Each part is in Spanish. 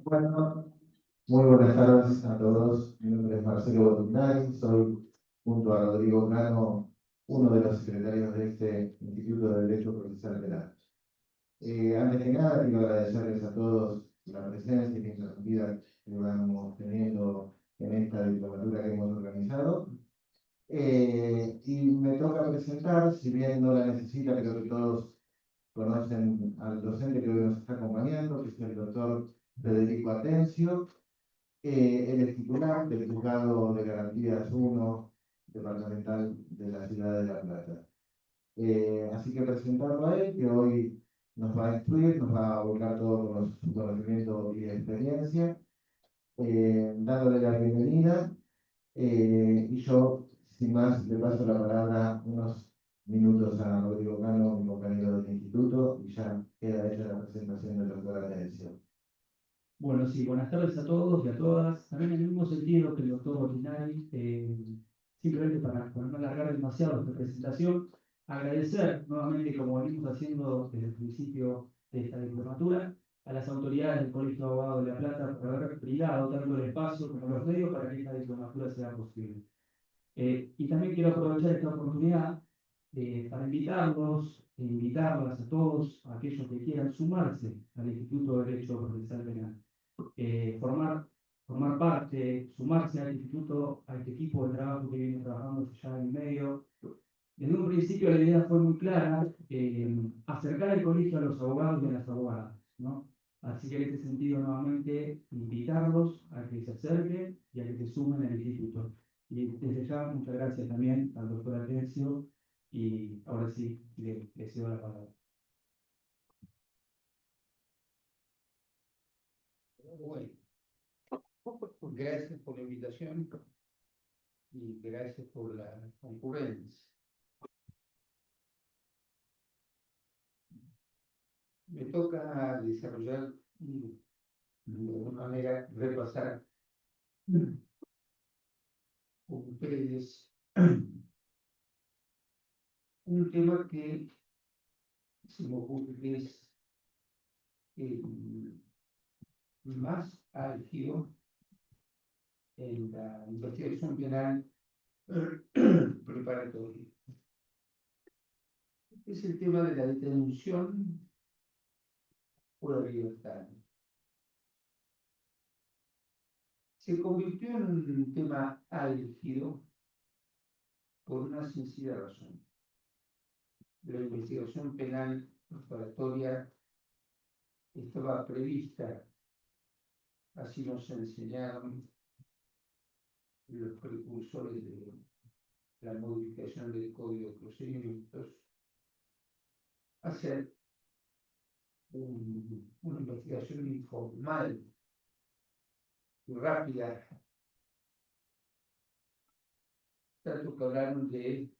Bueno, muy buenas tardes a todos. Mi nombre es Marcelo Botinari, soy, junto a Rodrigo Cano, uno de los secretarios de este Instituto de Derecho Procesal Penal. Antes que nada, quiero agradecerles a todos la presencia interrumpida que vamos teniendo en esta diplomatura que hemos organizado. Y me toca presentar, si bien no la necesita, creo que todos conocen al docente que hoy nos está acompañando, que es el doctor Federico Atencio. Él es titular del Juzgado de Garantías 1 departamental de la ciudad de La Plata. Así que presentarlo a él, que hoy nos va a instruir, nos va a volcar todo con su conocimiento y experiencia, dándole la bienvenida. Y yo, sin más, le paso la palabra unos minutos a Rodrigo Cano, mi compañero del instituto, y ya queda hecha la presentación del doctor Atencio. Bueno, sí, buenas tardes a todos y a todas. También en el mismo sentido que el doctor Botinari, simplemente para no alargar demasiado esta presentación, agradecer nuevamente, como venimos haciendo desde el principio de esta diplomatura, a las autoridades del Colegio de Abogados de La Plata por haber brindado tanto el espacio como los medios para que esta diplomatura sea posible. Y también quiero aprovechar esta oportunidad para invitarlos e invitarlas a todos, a aquellos que quieran sumarse al Instituto de Derecho Procesal Penal. Formar parte, sumarse al instituto, a este equipo de trabajo que viene trabajando hace ya año y medio. Desde un principio la idea fue muy clara, acercar el colegio a los abogados y a las abogadas, ¿no? Así que en este sentido, nuevamente, invitarlos a que se acerquen y a que se sumen al instituto. Y desde ya, muchas gracias también al doctor Atencio, y ahora sí, le cedo la palabra. Bueno, gracias por la invitación y gracias por la concurrencia. Me toca desarrollar y de alguna manera repasar con ustedes un tema que se me ocurre que es más álgido en la investigación penal preparatoria. Es el tema de la detención por la libertad. Se convirtió en un tema álgido por una sencilla razón. La investigación penal preparatoria estaba prevista, así nos enseñaron los precursores de la modificación del Código de Procedimientos, hacer una investigación informal y rápida, tanto que hablaron de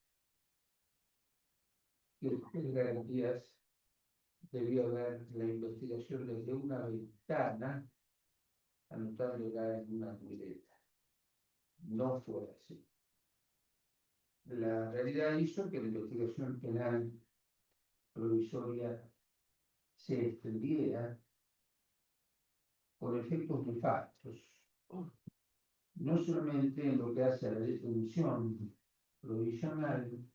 que el juez de garantías debió ver la investigación desde una ventana, anotándola en una libreta. No fue así. La realidad hizo que la investigación penal provisoria se extendiera por efectos nefastos, no solamente en lo que hace a la detención provisional,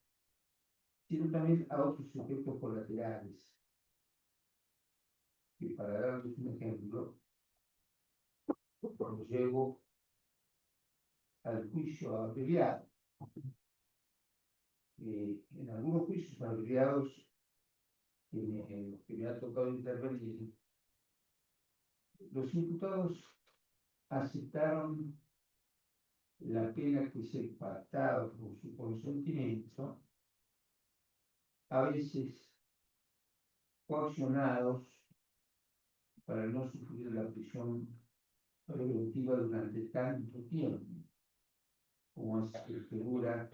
sino también a otros efectos colaterales. Y para darles un ejemplo, cuando llego al juicio abreviado, en algunos juicios abreviados en los que me ha tocado intervenir, los imputados aceptaron la pena que se pactaba con su consentimiento, a veces coaccionados para no sufrir la prisión preventiva durante tanto tiempo, como es que figura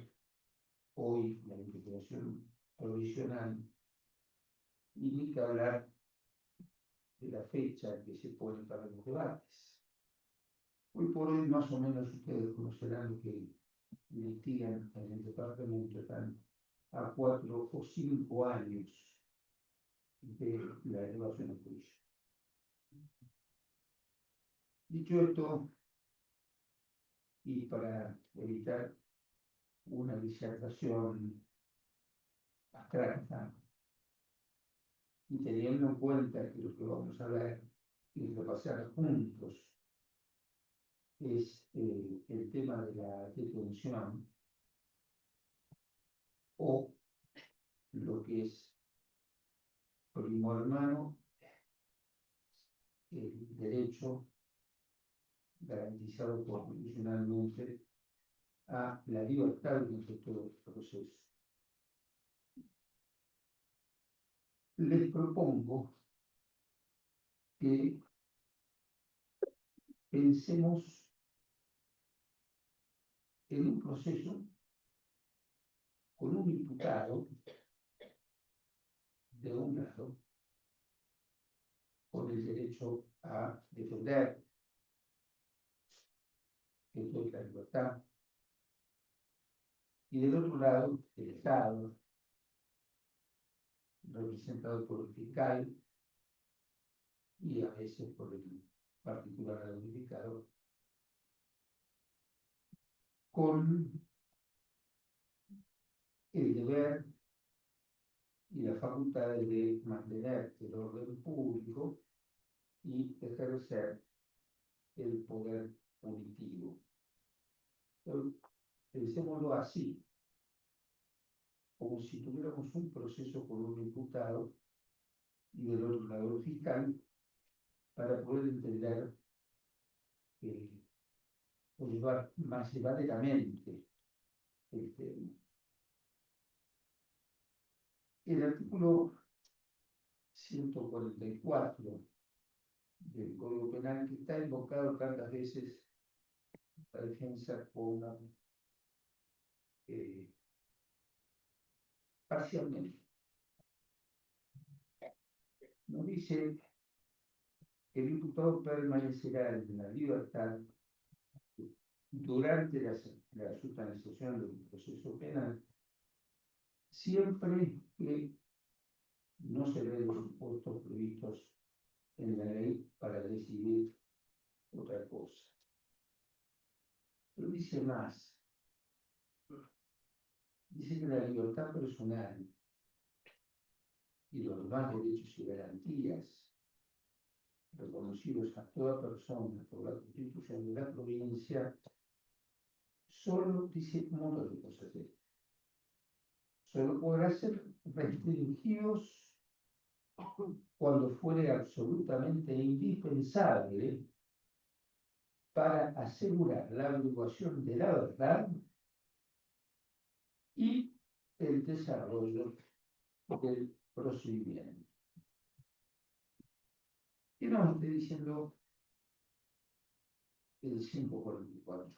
hoy la investigación provisional, y ni que hablar de la fecha que se pone para los debates. Hoy por hoy, más o menos, ustedes conocerán que litigan en el departamento, están a 4 o 5 años de la elevación al juicio. Dicho esto, y para evitar una disertación abstracta, y teniendo en cuenta que lo que vamos a ver y repasar juntos es el tema de la detención o lo que es primo hermano, el derecho garantizado constitucionalmente a la libertad durante todo el proceso. Les propongo que pensemos en un proceso con un imputado de un lado, con el derecho a defender el derecho a la libertad, y del otro lado, el Estado, representado por el fiscal y a veces por el particular unificado, con el deber y la facultad de mantener el orden público y ejercer el poder punitivo. Pensémoslo así, como si tuviéramos un proceso con un imputado y del otro lado el fiscal, para poder entender o llevar más llevaderamente el tema. El artículo 144 del Código Penal, que está invocado tantas veces la defensa como parcialmente, nos dice que el imputado permanecerá en la libertad durante la sustanciación del proceso penal, siempre que no se den los supuestos previstos en la ley para decidir otra cosa. Pero dice más, dice que la libertad personal y los demás derechos y garantías reconocidos a toda persona por la Constitución de la provincia, solo dice un montón de cosas. Solo podrán ser restringidos cuando fuere absolutamente indispensable para asegurar la averiguación de la verdad y el desarrollo del procedimiento. ¿Qué nos está diciendo el 544?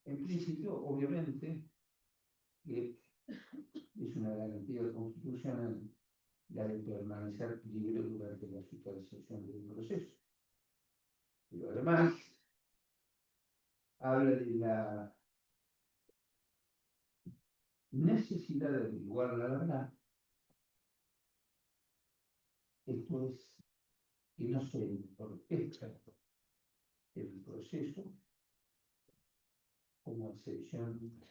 En principio, obviamente, que es una garantía constitucional la de permanecer libre durante la sustanciación del proceso. Pero además, habla de la necesidad de averiguar la verdad. Esto es que no se orquesta el proceso como excepción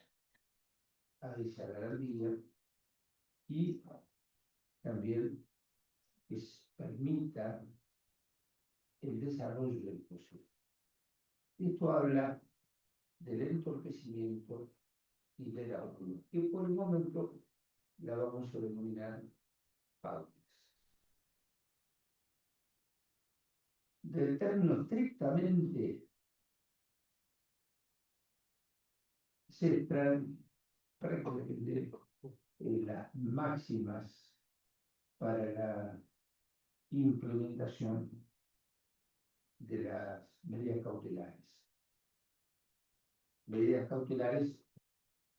a esa garantía y también que permita el desarrollo del proceso. Esto habla del entorpecimiento y de la autonomía, que por el momento la vamos a denominar pautas. Del término estrictamente se extraen prácticamente las máximas para la implementación de las medidas cautelares. Medidas cautelares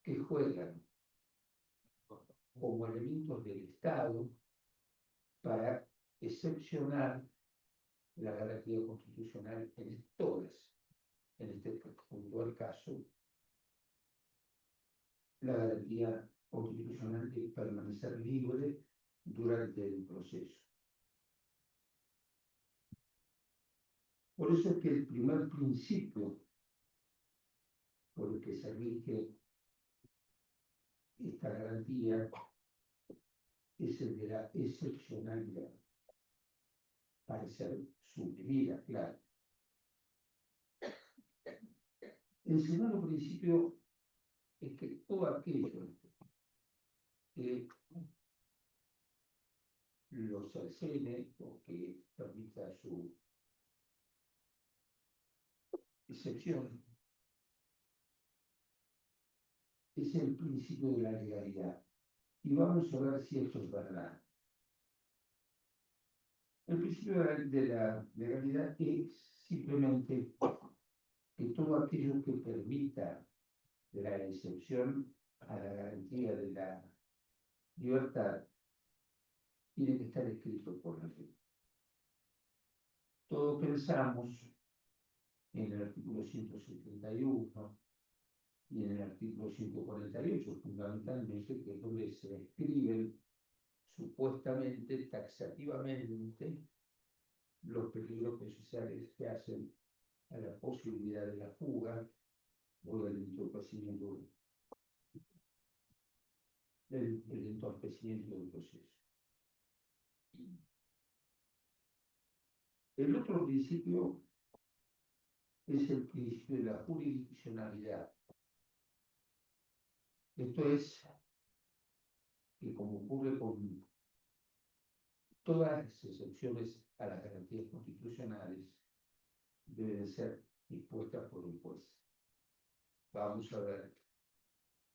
que juegan como elementos del Estado para excepcionar la garantía constitucional en todas, en este puntual caso, la garantía constitucional de permanecer libre durante el proceso. Por eso es que el primer principio por el que se rige esta garantía es el de la excepcionalidad, para ser suprimida, claro. El segundo principio es que todo aquello que lo cercene o que permita su excepción es el principio de la legalidad. Y vamos a ver si esto es verdad. El principio de la legalidad es simplemente que todo aquello que permita la excepción a la garantía de la libertad tiene que estar escrito por la ley. Todos pensamos en el artículo 171 y en el artículo 148, fundamentalmente, que es donde se describen supuestamente, taxativamente, los peligros procesales que hacen a la posibilidad de la fuga o del entorpecimiento del proceso. El otro principio es el principio de la jurisdiccionalidad. Esto es que, como ocurre con todas las excepciones a las garantías constitucionales, deben ser dispuestas por un juez. Vamos a ver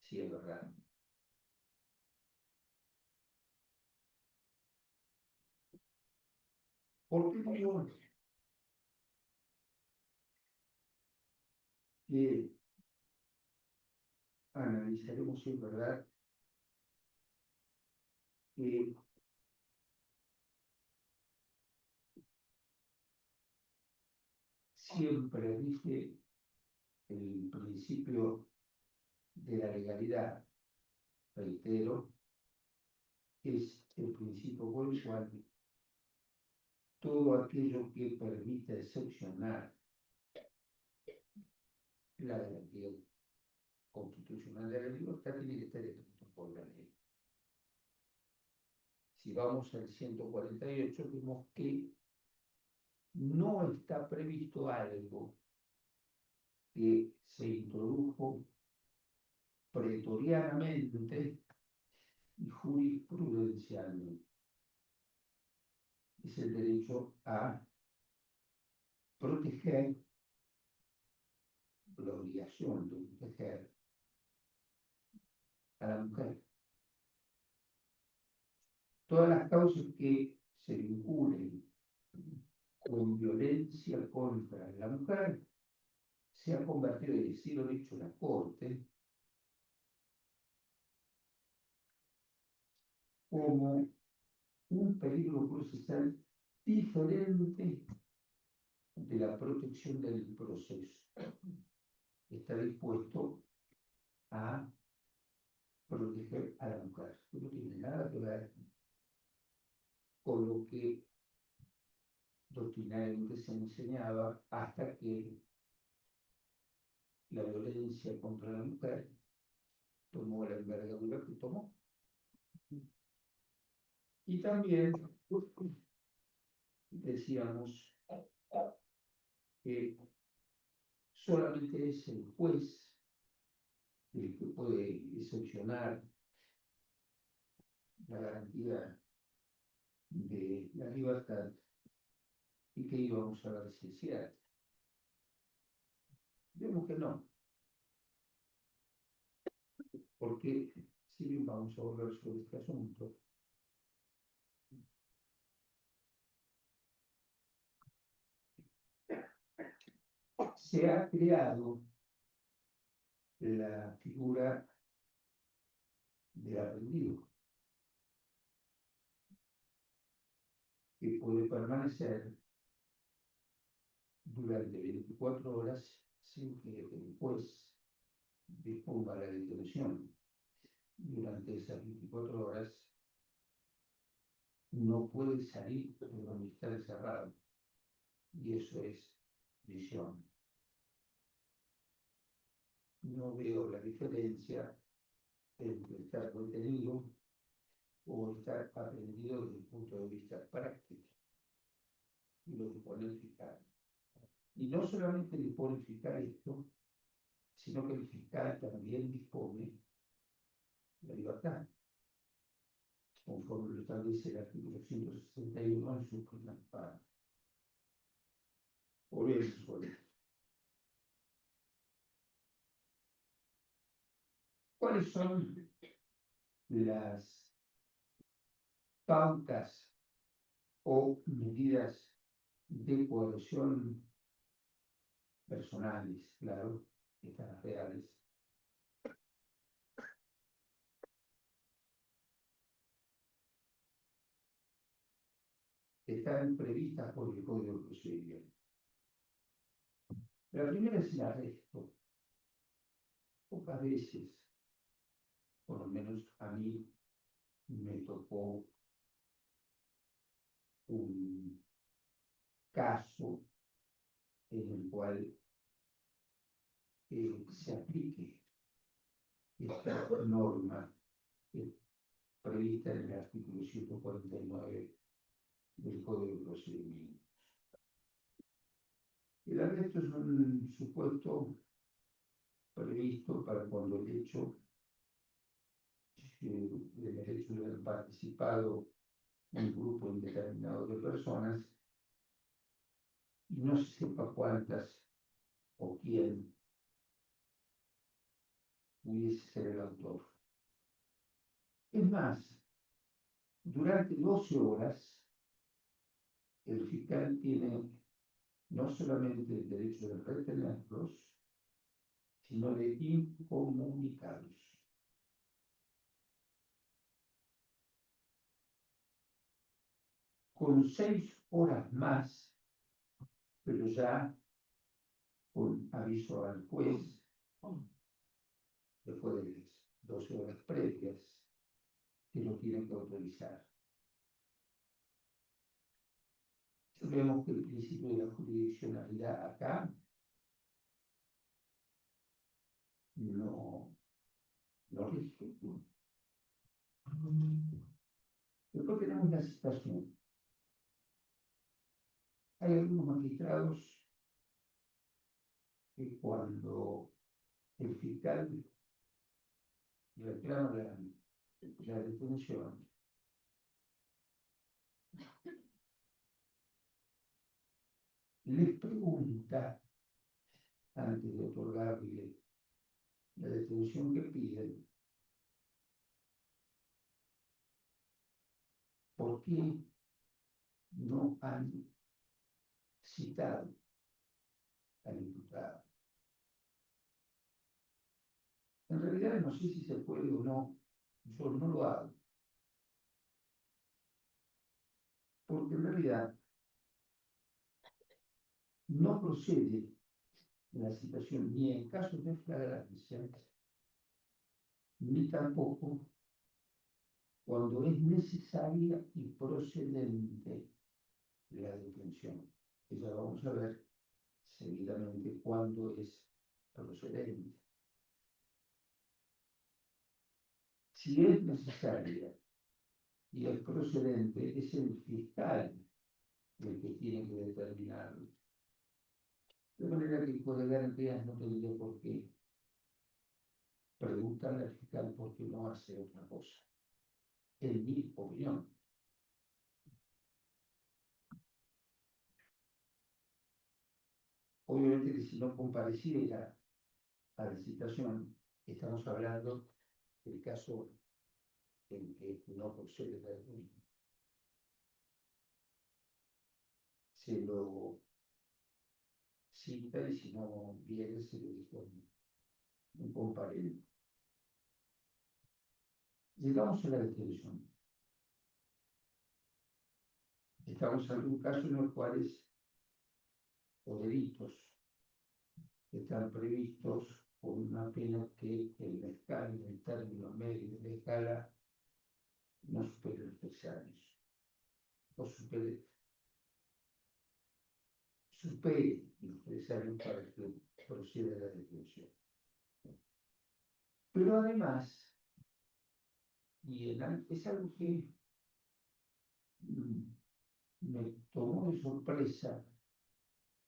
si es verdad. ¿Por qué digo que analizaremos si es verdad que siempre rige el principio de la legalidad? Reitero, es el principio por el cual todo aquello que permita excepcionar la garantía constitucional de la libertad tiene que estar escrito por la ley. Si vamos al 148, vemos que no está previsto algo que se introdujo pretorianamente y jurisprudencialmente. Es el derecho a proteger, la obligación de proteger a la mujer. Todas las causas que se vinculen con violencia contra la mujer se ha convertido, y así lo ha dicho la Corte, como un peligro procesal diferente de la protección del proceso. Está dispuesto a proteger a la mujer. No tiene nada que ver con lo que doctrinariamente se enseñaba hasta que la violencia contra la mujer tomó la envergadura que tomó. Y también decíamos que solamente es el juez el que puede excepcionar la garantía de la libertad y que íbamos a ver si es cierto. Vemos que no, porque si bien vamos a volver sobre este asunto, se ha creado la figura del aprendido, que puede permanecer durante 24 horas sin que el juez disponga la detención. Durante esas 24 horas no puede salir de donde está encerrado. Y eso es prisión. No veo la diferencia entre estar retenido o estar aprendido desde el punto de vista práctico y lo que pone el fiscal. Y no solamente le pone el fiscal esto, sino que el fiscal también dispone la libertad, conforme lo establece el artículo 161 en su primera parte. Por eso, ¿cuáles son las pautas o medidas de coerción personales, claro, estas reales, que están previstas por el Código de Procedimiento? La primera es el arresto. Pocas veces, por lo menos a mí, me tocó un caso en el cual se aplique esta norma prevista en el artículo 149 del Código de Procedimiento. El arresto es un supuesto previsto para cuando el hecho del hecho de haber participado un grupo indeterminado de personas y no se sepa cuántas o quién pudiese ser el autor. Es más, durante 12 horas el fiscal tiene no solamente el derecho de retenerlos, sino de incomunicarlos. Con 6 horas más, pero ya con aviso al juez, después de las 12 horas previas, que lo tienen que autorizar. Vemos que el principio de la jurisdiccionalidad acá no rige. Después tenemos la citación. Hay algunos magistrados que cuando el fiscal reclama la detención, les pregunta, antes de otorgarle la detención que piden, ¿por qué no han citado al imputado? En realidad no sé si se puede o no, yo no lo hago, porque en realidad no procede la citación ni en casos de flagrancia, ni tampoco cuando es necesaria y procedente la detención. Y ya vamos a ver seguidamente cuándo es procedente. Si es necesaria y es procedente, es el fiscal el que tiene que determinarlo. De manera que el juez de garantías no tendría por qué preguntarle al fiscal por qué no hace otra cosa. En mi opinión. Obviamente que si no compareciera a la citación, estamos hablando del caso en que no procede la detención. Se lo cita y si no viene se le dispone un comparendo. Llegamos a la detención. Estamos en un caso en los cuales los delitos están previstos con una pena que en la escala, en el término medio de la escala, no supere los 3 años, o supere supere los 3 años para que proceda la detención. Pero además, es algo que me tomó de sorpresa,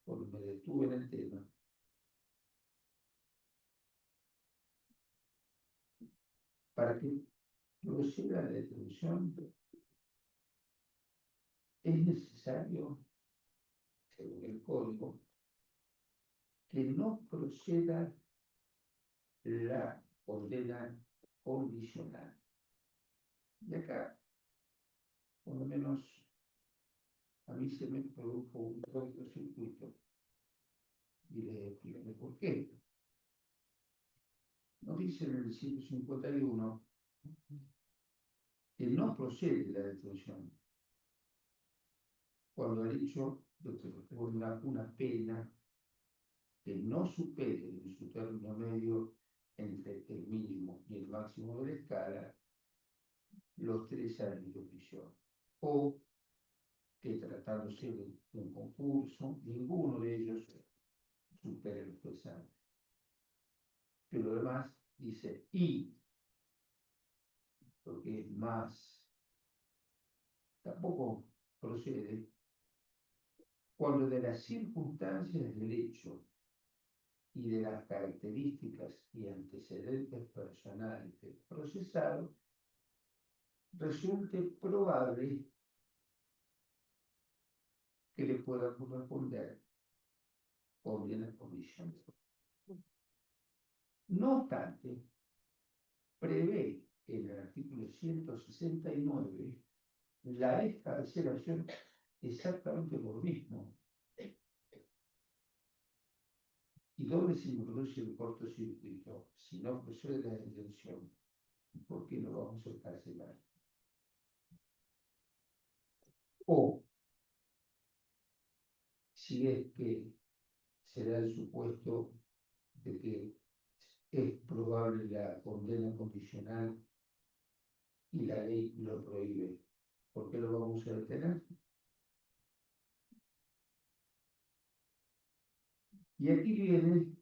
porque me detuve en el tema, para que proceda la detención es necesario, según el código, que no proceda la condena condicional. Y acá, por lo menos, a mí se me produjo un cortocircuito y le explicaré por qué. Nos dice en el 151 que no procede la detención cuando el hecho de que responda una pena que no supere en su término medio entre el mínimo y el máximo de la escala los 3 años de prisión, o que tratándose de un concurso, ninguno de ellos supere los 3 años. Pero además dice, y, lo que es más, tampoco procede cuando de las circunstancias del hecho y de las características y antecedentes personales del procesado resulte probable que le pueda corresponder condena condicional. No obstante, prevé en el artículo 169 la escarcelación exactamente por lo mismo. ¿Y dónde se introduce el cortocircuito? Si no procede la detención, ¿por qué no vamos a encarcelar? O, si es que se da el supuesto de que es probable la condena condicional y la ley lo prohíbe, ¿por qué lo vamos a detener? Y aquí viene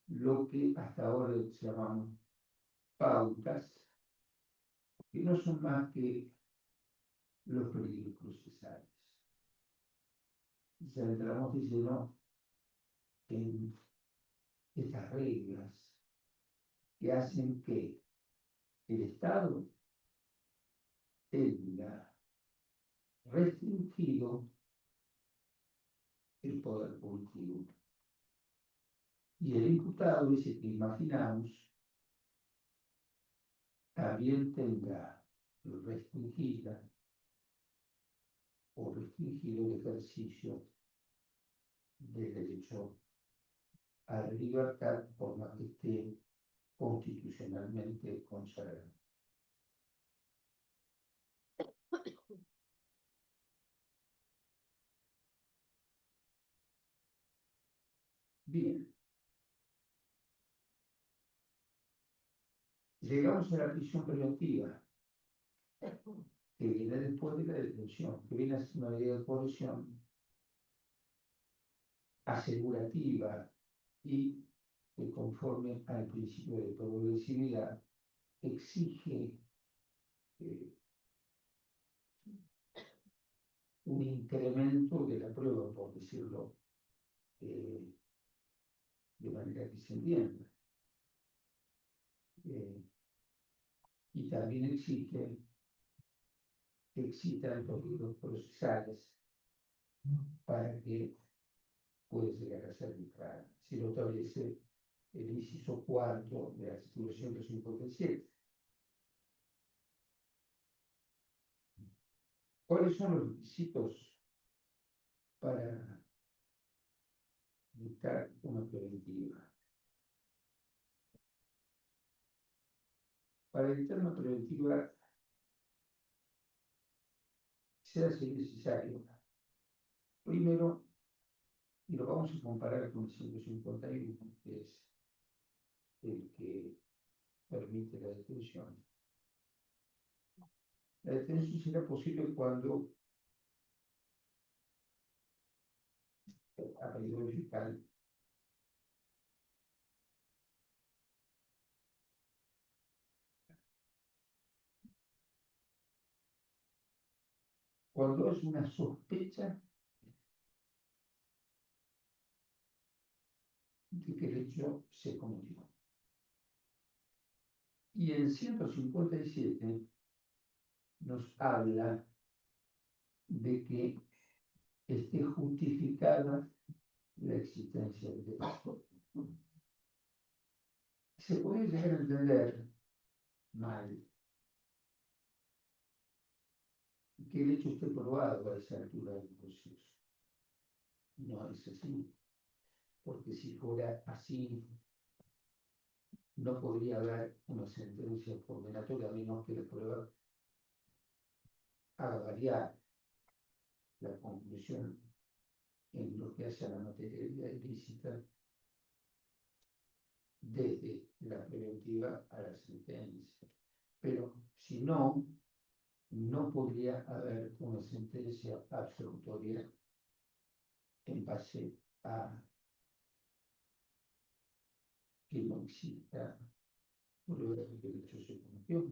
lo que hasta ahora llamamos pautas, que no son más que los peligros procesales. Ya entramos diciendo en estas reglas que hacen que el Estado tenga restringido el poder punitivo. Y el imputado, dice que imaginamos, también tenga restringida o restringido el ejercicio del derecho a la libertad por más que esté constitucionalmente consagrado. Bien, llegamos a la prisión preventiva, que viene después de la detención, que viene a ser una medida de coerción asegurativa y que conforme al principio de progresividad exige un incremento de la prueba, por decirlo de manera que se entienda. Y también exige que existan peligros procesales para que pueda llegar a ser arbitraria. Si lo establece el inciso 4 del artículo 157. ¿Cuáles son los requisitos para dictar una preventiva? Para dictar una preventiva se hace necesario, primero, y lo vamos a comparar con el 151, que es el que permite la detención. La detención será posible cuando ha pedido el fiscal. Cuando es una sospecha de que el hecho se cometió. Y el 157 nos habla de que esté justificada la existencia del delito. Se puede llegar a entender mal que el hecho esté probado a esa altura del proceso. No es así, porque si fuera así, no podría haber una sentencia condenatoria a menos que la prueba haga variar la conclusión en lo que hace a la materia ilícita desde la preventiva a la sentencia. Pero si no, no podría haber una sentencia absolutoria en base a que no exista prueba de que el hecho se cometió.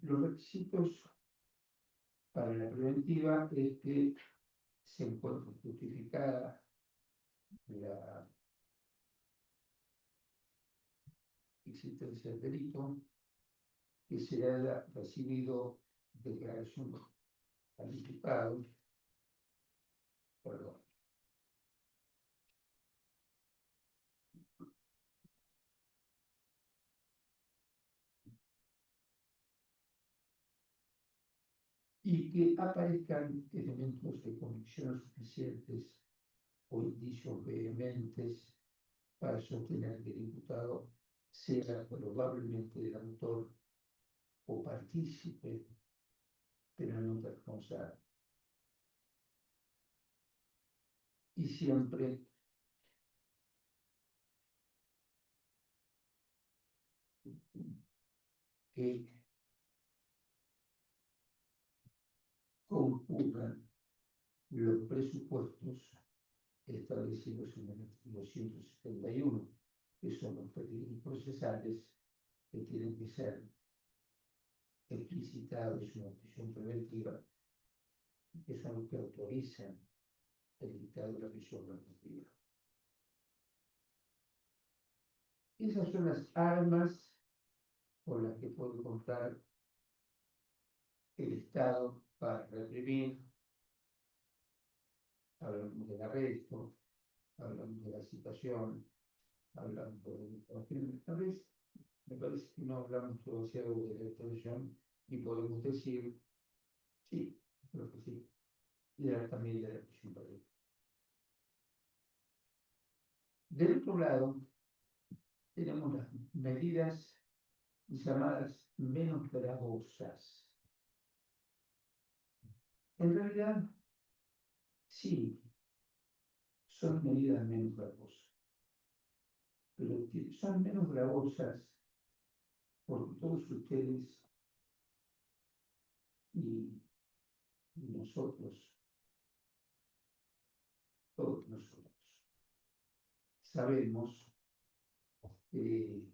Los requisitos para la preventiva es que se encuentre justificada la existencia del delito, que se haya recibido declaración calificada, perdón, y que aparezcan elementos de convicción suficientes o indicios vehementes para sostener que el imputado sea probablemente el autor o partícipe, pero no responsable. Y siempre que concurran los presupuestos establecidos en el artículo 171, que son los peligros procesales que tienen que ser explicitados en una prisión preventiva, que son los que autorizan el dictado de la prisión preventiva. Esas son las armas con las que puede contar el Estado para reprimir. Hablamos del arresto, hablamos de la citación, hablamos de los crímenes. Tal vez me parece que no hablamos demasiado de la extorsión y podemos decir, sí, creo que sí, y también de la prisión preventiva. Del otro lado, tenemos las medidas llamadas menos gravosas. En realidad, sí, son medidas menos gravosas, pero son menos gravosas porque todos ustedes y nosotros, todos nosotros, sabemos que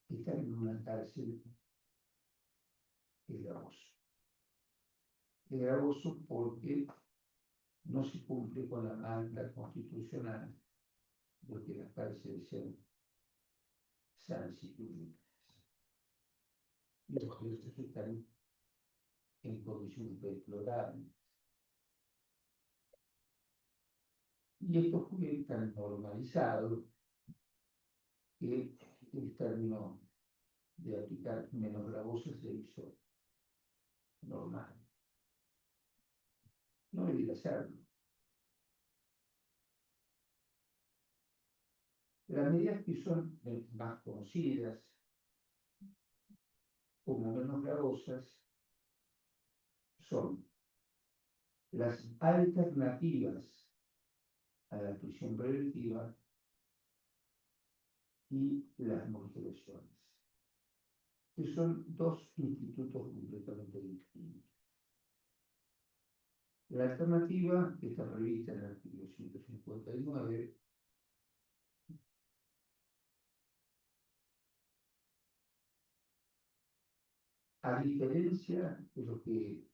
estar en una cárcel es gravoso. Es gravoso porque no se cumple con la manda constitucional de que las cárceles sean sanas y públicas. Los presos están en condiciones deplorables. Y esto fue tan normalizado que el término de aplicar menos gravoso se hizo normal. No debería serlo. Las medidas que son más conocidas como menos gravosas son las alternativas a la prisión preventiva y las morteraciones, que son dos institutos completamente distintos. La alternativa, que está prevista en el artículo 159, a diferencia de lo que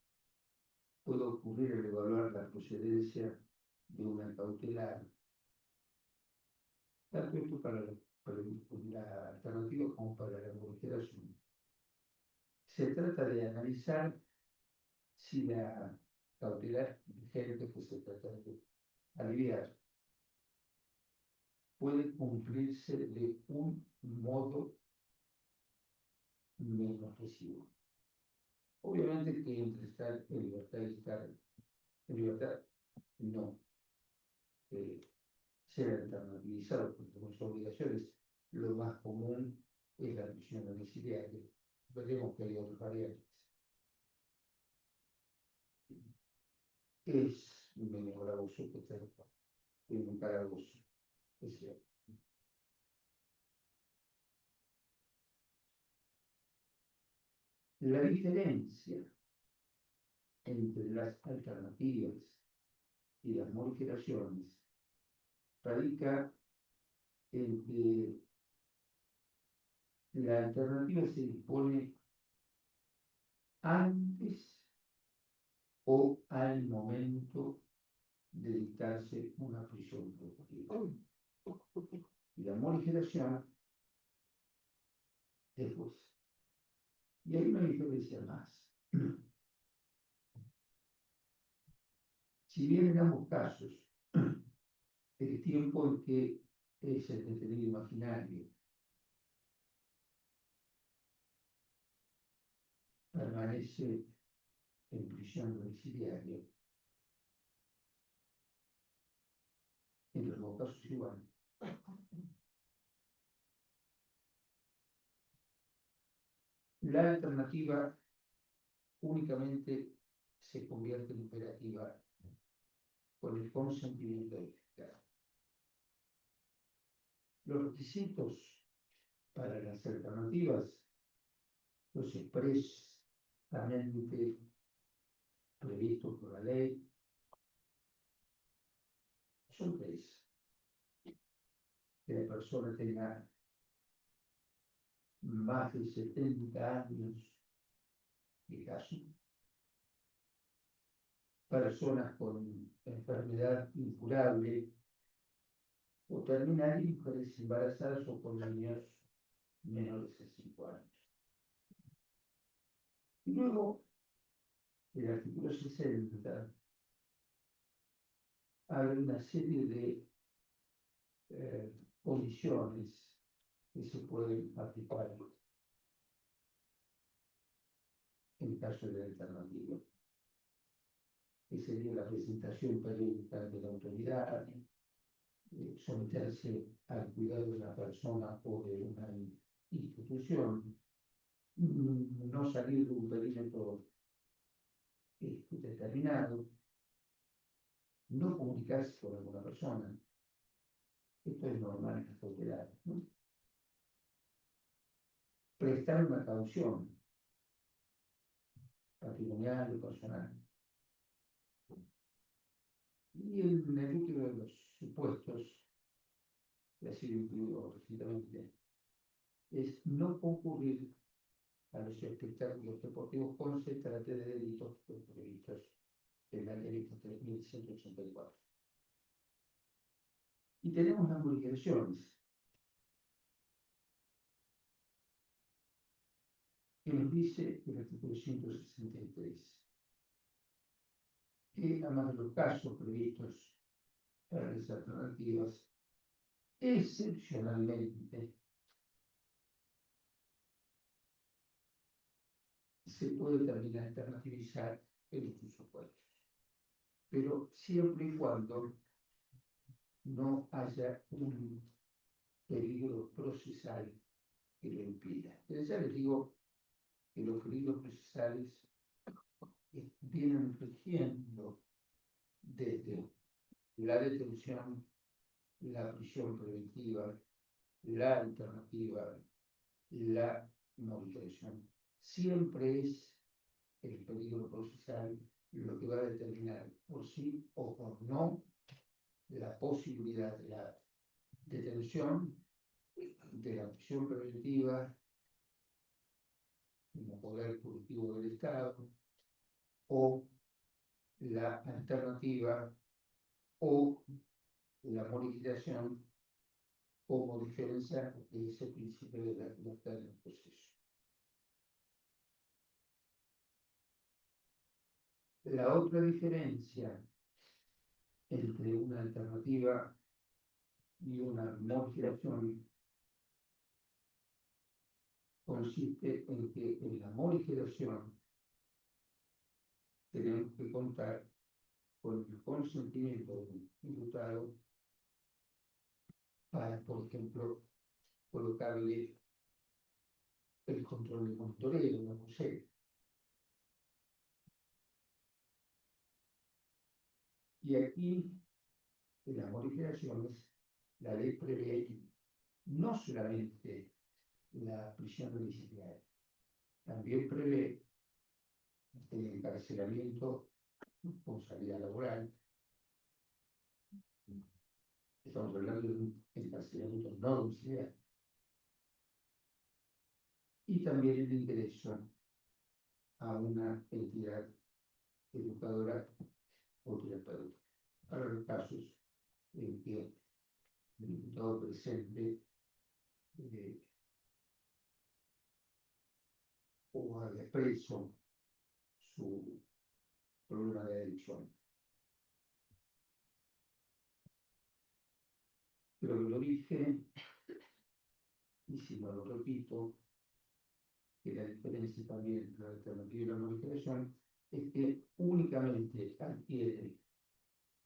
puede ocurrir al evaluar la procedencia de una cautelar, tanto esto para la alternativa como para la morteración, se trata de analizar si la cautelar vigente que se trata de aliviar puede cumplirse de un modo menos lesivo. Obviamente que entre estar en libertad y estar en libertad, no. Ser alternativizado por sus obligaciones, lo más común es la prisión domiciliaria. Veremos que hay otras variantes. Es menos gravoso que estar en un calabozo, es cierto. La diferencia entre las alternativas y las morteraciones radica en que la alternativa se dispone antes o al momento de dictarse una prisión preventiva. Y la morteración después. Y hay una diferencia más. Si bien en ambos casos el tiempo en que es el detenido imaginario permanece en prisión domiciliaria, en los dos casos igual. La alternativa únicamente se convierte en operativa con el consentimiento del fiscal. Los requisitos para las alternativas, los expresamente previstos por la ley, son tres. Que la persona tenga más de 70 años de caso, personas con enfermedad incurable o terminal y mujeres embarazadas o con niños menores de 5 años. Y luego, el artículo 60 habla una serie de condiciones que se pueden aplicar en caso de alternativa, que sería la presentación periódica de la autoridad, someterse al cuidado de una persona o de una institución, no salir de un perímetro determinado, no comunicarse con alguna persona. Esto es normal en las autoridades, ¿no? Prestar una caución patrimonial o personal. Y en el último de los supuestos, que ha sido incluido recientemente, es no concurrir a los espectáculos deportivos con se trate de delitos previstos en la ley 3184. Y tenemos las modificaciones que nos dice el artículo 163, que además de los casos previstos para las alternativas, excepcionalmente se puede también alternativizar en estos supuestos, pero siempre y cuando no haya un peligro procesal que lo impida. Ya les digo que los peligros procesales vienen rigiendo desde la detención, la prisión preventiva, la alternativa, la modificación. Siempre es el peligro procesal lo que va a determinar por sí o por no la posibilidad de la detención, de la prisión preventiva, como poder punitivo del Estado, o la alternativa o la modificación como defensa de ese principio de la libertad del proceso. La otra diferencia entre una alternativa y una modificación consiste en que en la modificación tenemos que contar con el consentimiento del imputado para, por ejemplo, colocarle el control de monitoreo, no sé. Y aquí, en las modificaciones, la ley prevé no solamente la prisión domiciliaria, también prevé el encarcelamiento con salida laboral. Estamos hablando de un encarcelamiento no domiciliario. Y también el ingreso a una entidad educadora o terapéutica. Para los casos en que el imputado presente o haya expreso su problema de adicción. Pero lo dije, y si no lo repito, que la diferencia también entre la alternativa y la modificación es que únicamente adquiere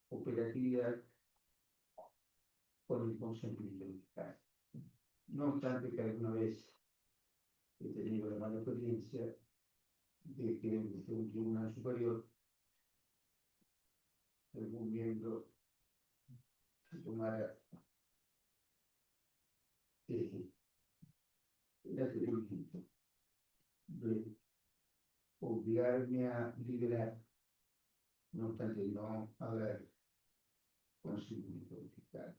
operatividad con el consentimiento del fiscal. No obstante que alguna vez he tenido la mala experiencia de que desde un tribunal superior algún miembro se tomara el atrevimiento de obligarme a liberar, no obstante no haber consentimiento del fiscal.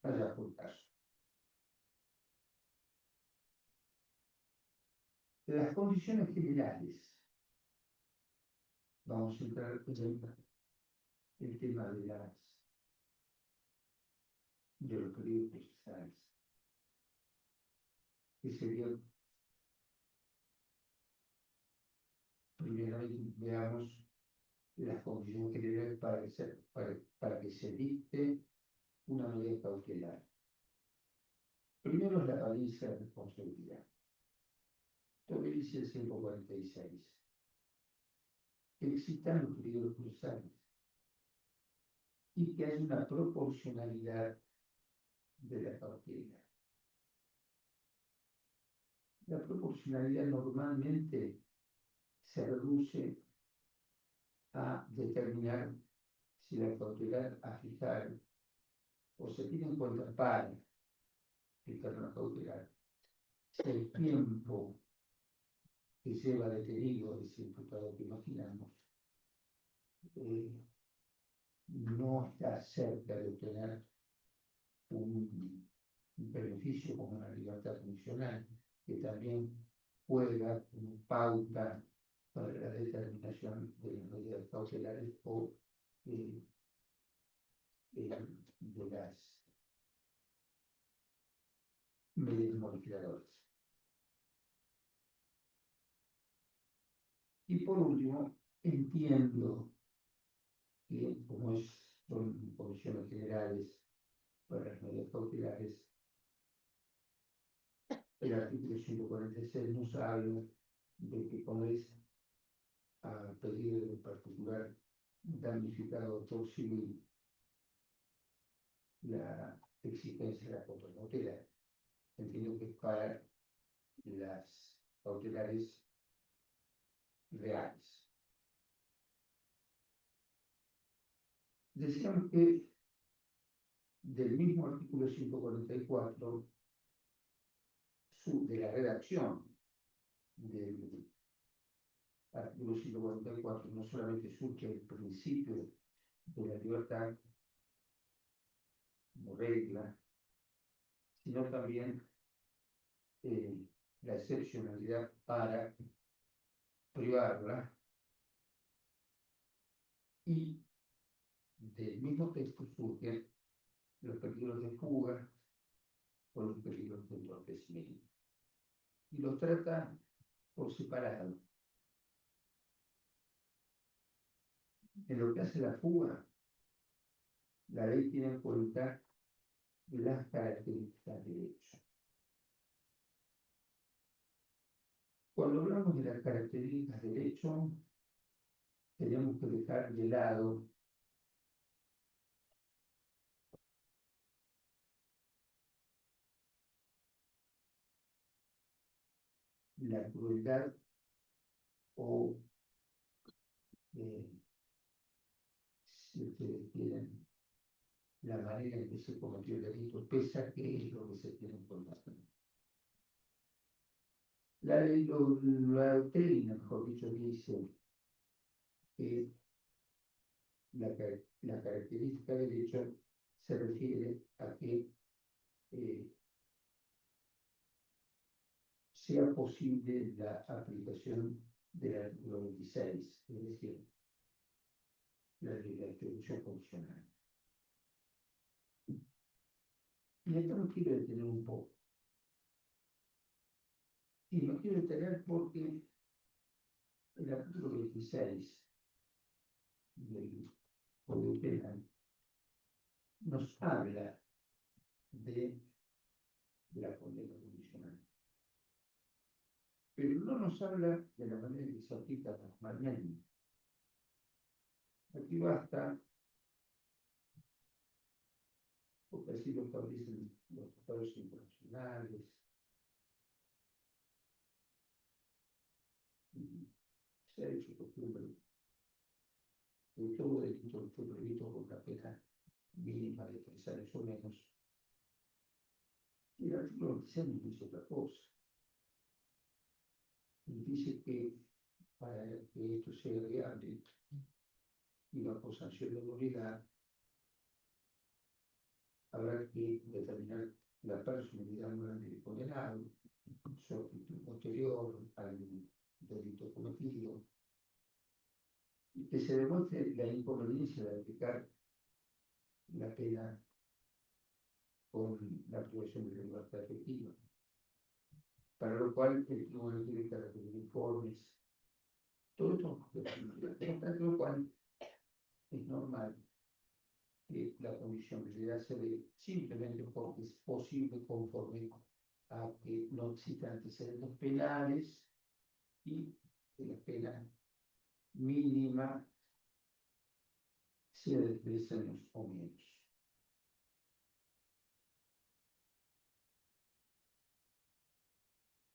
Allá por caso. Las condiciones generales. Vamos a entrar en el tema de los periodos procesales, que sería, primeramente veamos las condiciones generales para que se dicte una medida cautelar. Primero es la apariencia de responsabilidad. Esto lo dice el 146. Que existan los periodos procesales y que haya una proporcionalidad de la cautela. La proporcionalidad normalmente se reduce a determinar si la cautelar a fijar o se tiene en cuenta para fijar una cautelar, si el tiempo que lleva detenido ese imputado que imaginamos no está cerca de obtener un beneficio como una libertad funcional, que también juega como pauta para la determinación de las medidas cautelares o de las medidas modificadoras. Y por último, entiendo que como son condiciones generales para las medidas cautelares, el artículo 146 nos habla de que cuando es a pedido de particular damnificado autor civil la exigencia de la contracautela. Entiendo que es para las cautelares reales. Decíamos que del mismo artículo 144, de la redacción del artículo 144, no solamente surge el principio de la libertad como regla, sino también la excepcionalidad para privarla, y del mismo texto surgen los peligros de fuga o los peligros de entorpecimiento. Y los trata por separado. En lo que hace la fuga, la ley tiene en cuenta las características del hecho. Cuando hablamos de las características del hecho, tenemos que dejar de lado la crueldad o, si ustedes quieren, la manera en que se cometió el delito, pese a que es lo que se tiene en cuenta. La ley, la doctrina, mejor dicho, dice que la característica del hecho se refiere a que sea posible la aplicación del artículo 26, es decir, la distribución funcional. Y esto me quiero detener un poco. Y me quiero detener porque el artículo 26 del Código Penal nos habla de la condena condicional, pero no nos habla de la manera en que se aplica normalmente. Aquí basta, porque así lo establecen los tratados internacionales, y se ha hecho costumbre que todo delito esté previsto con una pena mínima de 3 años o menos. Y el artículo 26 nos dice otra cosa. Nos dice que para que esto sea viable y bajo sanción de nulidad, habrá que determinar la personalidad moral del condenado, su actitud posterior al delito cometido, y que se demuestre la inconveniencia de aplicar la pena con la privación de la libertad efectiva, para lo cual el tribunal tiene que requerir informes, todo esto, por lo cual es normal que la condicionalidad se dé simplemente porque es posible conforme a que no existan antecedentes penales y que la pena mínima sea de 3 años o menos.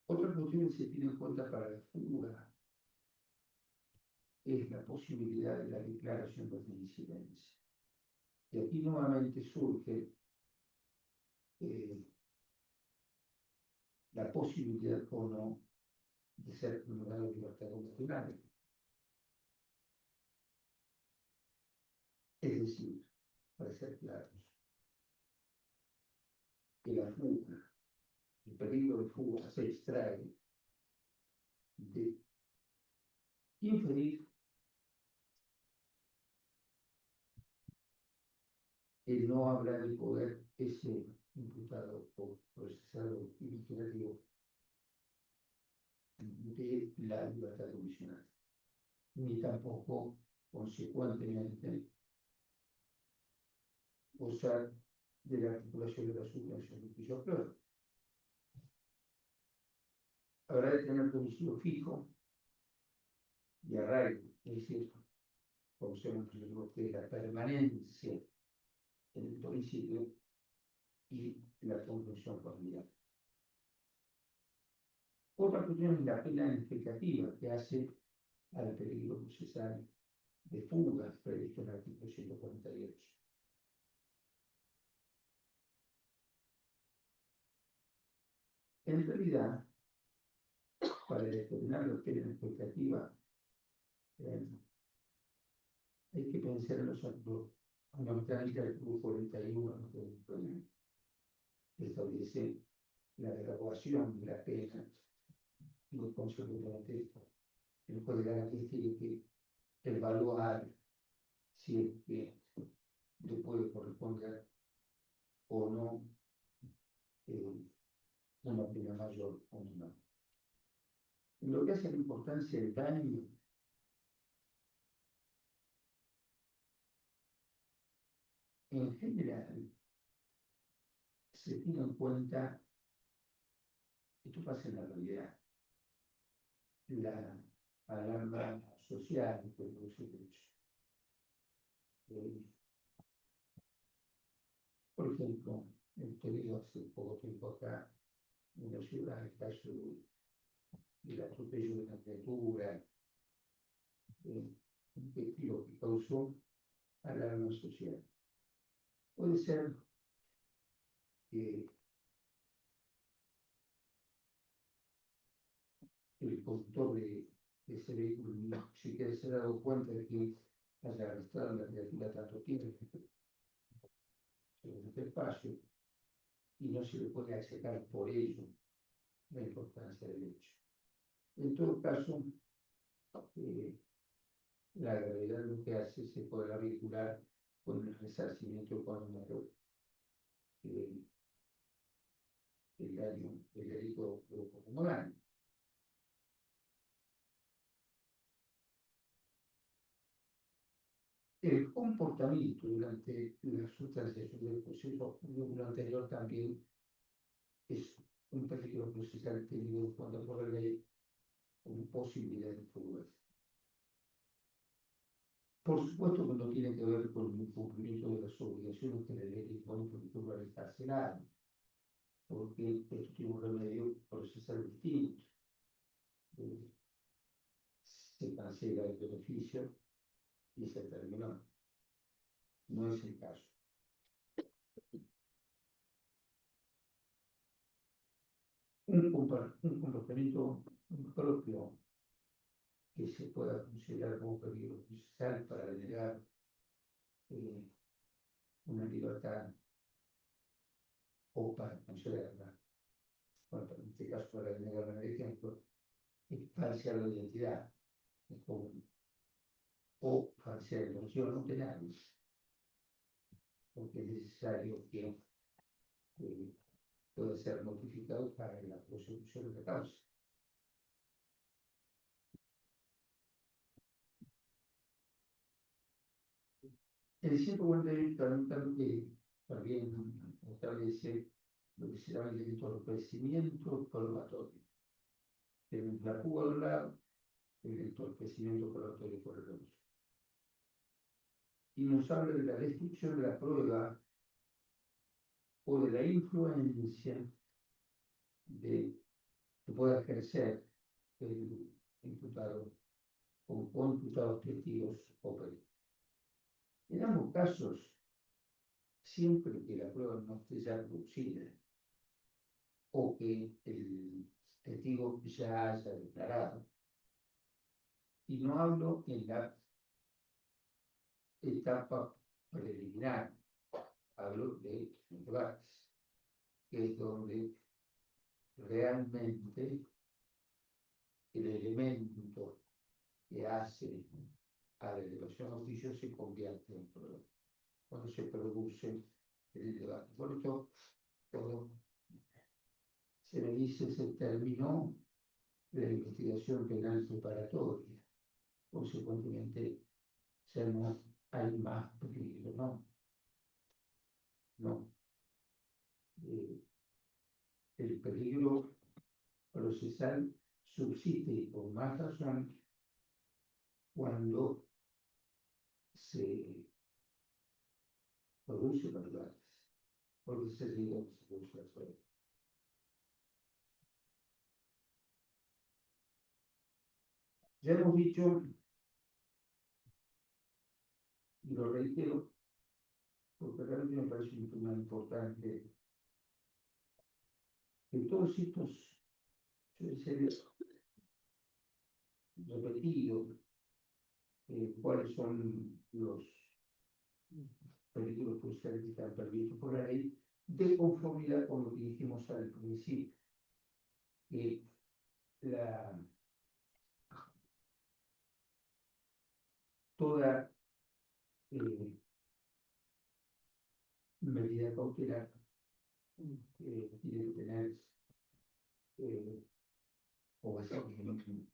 Otra cuestión que se tiene en cuenta para la fuga es la posibilidad de la declaración de reincidencia. Y aquí nuevamente surge la posibilidad o no de ser condenado en libertad condicional. Es decir, para ser claros, que la fuga, el peligro de fuga se extrae de inferir el no habrá de poder ese imputado o procesado y vigilativo de la libertad condicional, ni tampoco, consecuentemente, gozar de la articulación de la suspensión de juicio a prueba. Habrá de tener domicilio fijo y arraigo, es decir, conocemos lo que es la permanencia en el domicilio y la conclusión familiar. Otra cuestión es la pena explicativa que hace al peligro procesal de fuga previsto en el artículo 148. En realidad, para determinar lo que es la expectativa, hay que pensar en los actos. Fundamentalmente el Club 41 que establece la graduación de la pena y consecuentemente el juez de garantías tiene que evaluar si es que le puede corresponder o no una pena mayor o menor. En lo que hace la importancia del daño, en general, se tiene en cuenta, esto pasa en la realidad, la alarma social que produce el hecho. Por ejemplo, he tenido hace poco tiempo acá en la ciudad el caso del atropello de una criatura, un testigo que causó alarma social. Puede ser que el conductor de ese vehículo ni siquiera se ha dado cuenta de que haya arrestado a la criatura tanto tiempo en este espacio y no se le puede achacar por ello la importancia del hecho. En todo caso, la gravedad de lo que hace se podrá vincular con el resarcimiento económico el daño, el delito como daño. El comportamiento durante la sustanciación del proceso anterior también es un peligro procesal tenido en cuenta por la ley como posibilidad de fuga. Por supuesto que no tiene que ver con el incumplimiento de las obligaciones que la ley dispone por el lugar encarcelado, porque esto tiene un remedio procesal distinto. Se cancela el beneficio y se terminó. No es el caso. Un comportamiento propio que se pueda considerar como peligro procesal para denegar una libertad o para considerarla, bueno, en este caso para denegar un ejemplo, es falsear la identidad, es como, o falsear el noción penal, porque es necesario que pueda ser notificado para la prosecución de la causa. El 148 también establece lo que se llama el entorpecimiento probatorio. Tenemos la fuga de un lado, el entorpecimiento probatorio por el otro. Y nos habla de la destrucción de la prueba o de la influencia que pueda ejercer el imputado o computados testigos o peritos. En ambos casos, siempre que la prueba no esté ya producida o que el testigo ya haya declarado, y no hablo en la etapa preliminar, hablo de debates, que es donde realmente el elemento que hace a la elevación a juicio se convierte en prueba, cuando se produce el debate. Por esto, cuando se me dice se terminó la investigación penal preparatoria, consecuentemente ya no hay más peligro, no. El peligro procesal subsiste con más razón cuando se produce los debates, porque se diga que se produce la prueba. Ya hemos dicho, y lo reitero, porque realmente me parece un tema importante, que de todos estos, yo decía, repetido, cuáles son los peligros cruciales que están previstos por la ley, de conformidad con lo que dijimos al principio, que toda medida cautelar tiene que tener o va a ser un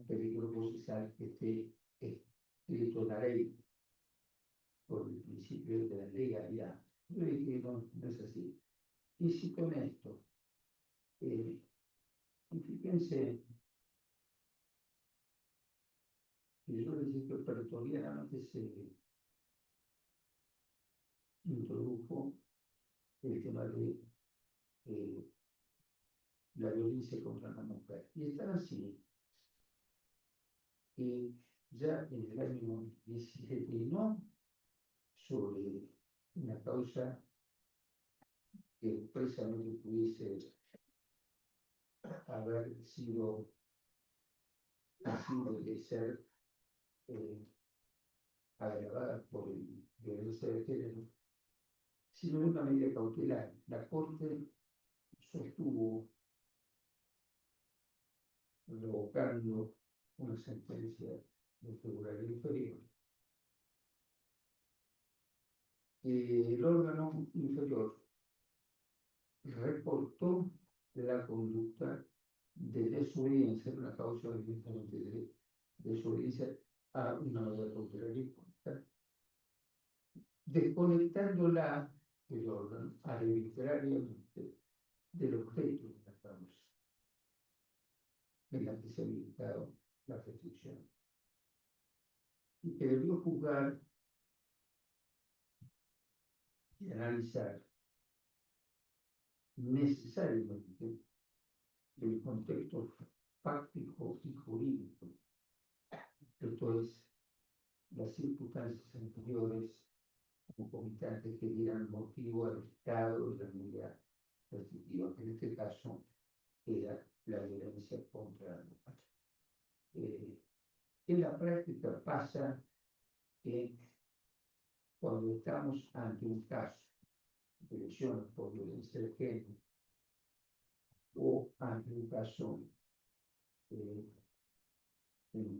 peligro procesal que esté escrito en la ley por el principio de la legalidad. Yo dije, no es así. Y si con esto, y fíjense, que yo les dije que pretorianamente se introdujo el tema de la violencia contra la mujer. Y están así, que ya en el año 17, no sobre una causa que expresamente pudiese haber sido así de ser agravada por violencia de género, sino una medida cautelar. La Corte sostuvo, revocando una sentencia del Tribunal Inferior, que el órgano inferior reportó la conducta de desobediencia, una causa evidentemente de desobediencia a una medida cautelar impuesta, desconectándola el órgano arbitrariamente del objeto de la causa en la que se ha habilitado la restricción, y que debió juzgar y analizar necesariamente el contexto fáctico y jurídico, esto es, las circunstancias anteriores concomitantes que dieran motivo al estado de la medida restrictiva, que en este caso era la violencia contra la mujer. En la práctica pasa que cuando estamos ante un caso de lesiones por violencia de género o ante un caso en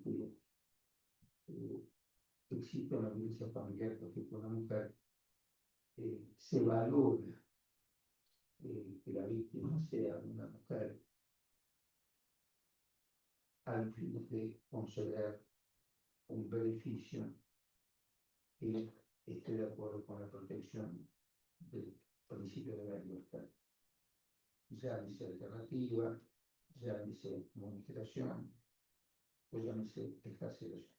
que existe una violencia familiar con una mujer, se valora que la víctima sea una mujer al fin de conceder un beneficio que esté de acuerdo con la protección del principio de la libertad. Llámese alternativa, llámese comunicación, o llámese encarcelación.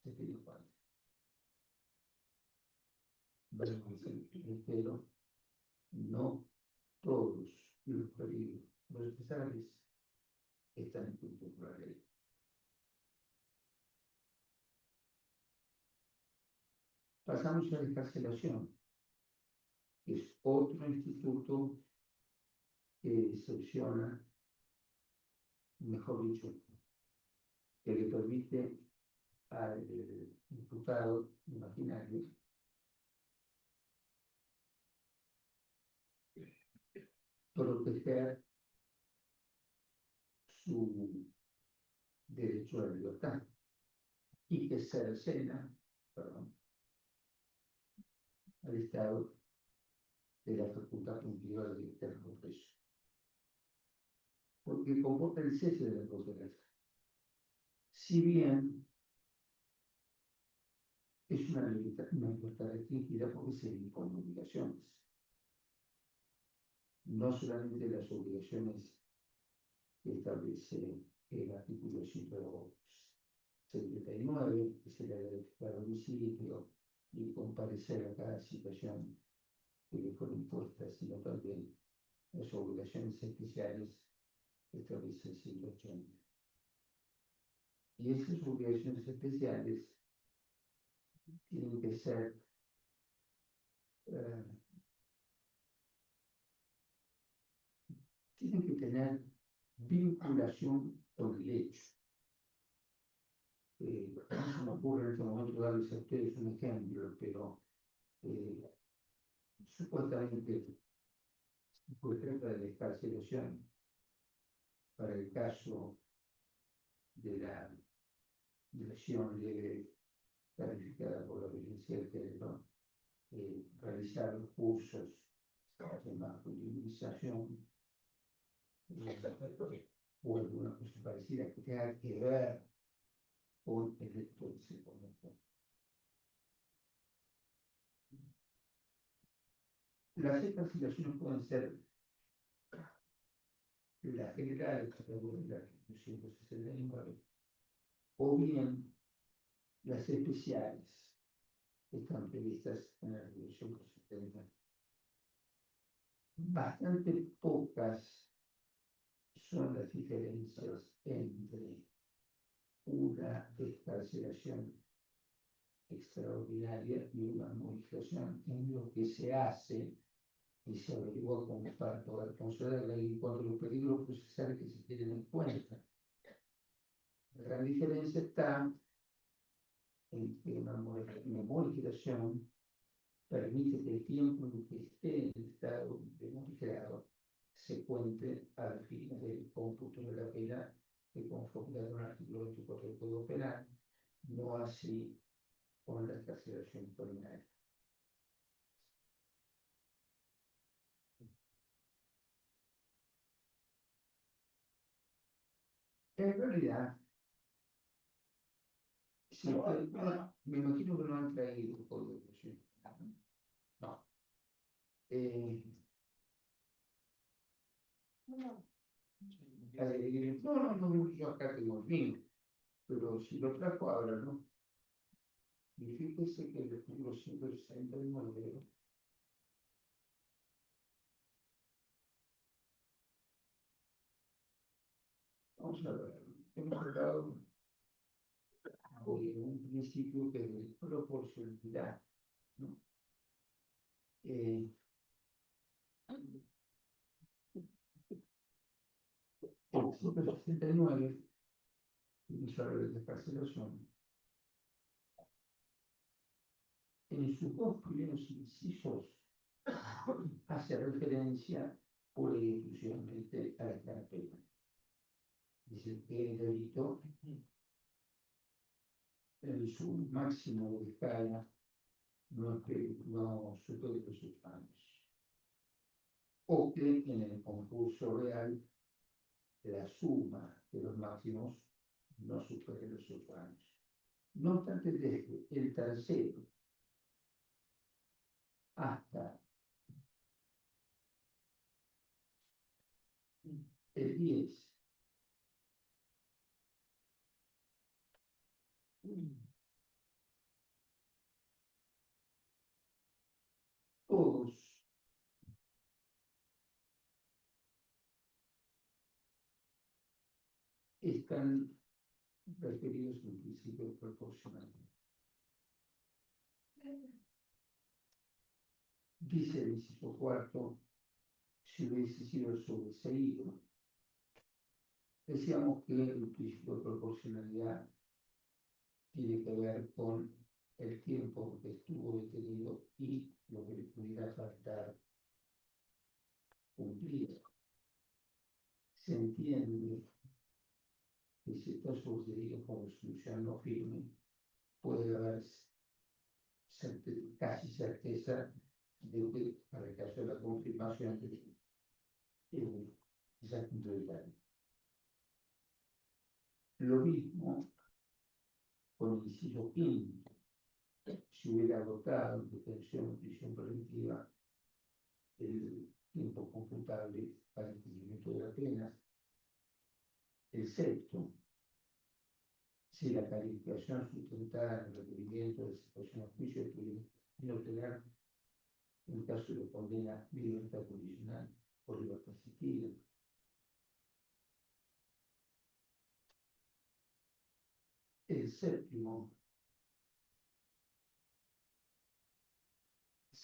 Se pide cuánto. Reitero, no todos los peligros procesales están incluidos por la ley. Pasamos a la encarcelación, que es otro instituto que excepciona, mejor dicho, que le permite al imputado imaginario proteger su derecho a la libertad y que cercena, al Estado de la facultad punitiva del interno preso, porque comporta el cese de la propiedad. Si bien es una libertad restringida porque se le imponen obligaciones, no solamente las obligaciones que establece el artículo 179, que es la de declarar domicilio y comparecer a cada situación que le fueron impuestas, sino también las obligaciones especiales que establece el 180. Y esas obligaciones especiales tienen que ser tiene que tener vinculación con el hecho. No se me ocurre en este momento darles a ustedes un ejemplo, pero supuestamente, por ejemplo, de la excarcelación para el caso de la lesión leve calificada por la Policía del Género, realizar los cursos de masculinización o alguna cosa parecida que tenga que ver con el hecho de se comete. Las excarcelaciones pueden ser la general que de la 169 o bien las especiales que están previstas en la Resolución 70. Bastante pocas son las diferencias entre una excarcelación extraordinaria y una modificación en lo que se hace y se averigua como para poder concederla y cuando los peligros procesales que se tienen en cuenta. La gran diferencia está en que una modificación permite que el tiempo en que esté en estado de modificado se cuente al fin del cómputo de la pena de conformidad con el artículo 24 del Código Penal, no así con la excarcelación ordinaria. En realidad, si ustedes, me imagino que no han traído el Código de Procedimiento Penal, ¿no? No. No, yo acá tengo el mío, pero si lo trajo ahora, ¿no? Y fíjese que el artículo 169, vamos a ver, hemos hablado de un principio que es de proporcionalidad, ¿no? El 169, vamos a ver de excarcelación, en sus dos primeros incisos hace referencia pura y exclusivamente a la pena. Dice que el delito en su máximo de escala no supere los 8 años. O que en el concurso real la suma de los máximos no supere los 8 años. No obstante, desde el tercero hasta el 10, todos están referidos al principio proporcional. Dice el inciso cuarto, si hubiese sido sobreseído, decíamos que el principio de proporcionalidad tiene que ver con el tiempo que estuvo detenido y lo que le pudiera faltar cumplir. Se entiende que si está sucedido con resolución no firme, puede haber casi certeza de que para el caso de la confirmación ya cumplió el daño. Lo mismo con el inciso quinto. Si hubiera agotado en detención o prisión preventiva el tiempo computable para el cumplimiento de la pena. El sexto, si la calificación sustentada en el requerimiento de situación a juicio pudiera no tener, en caso de condena, libertad condicional o libertad asistida. El séptimo,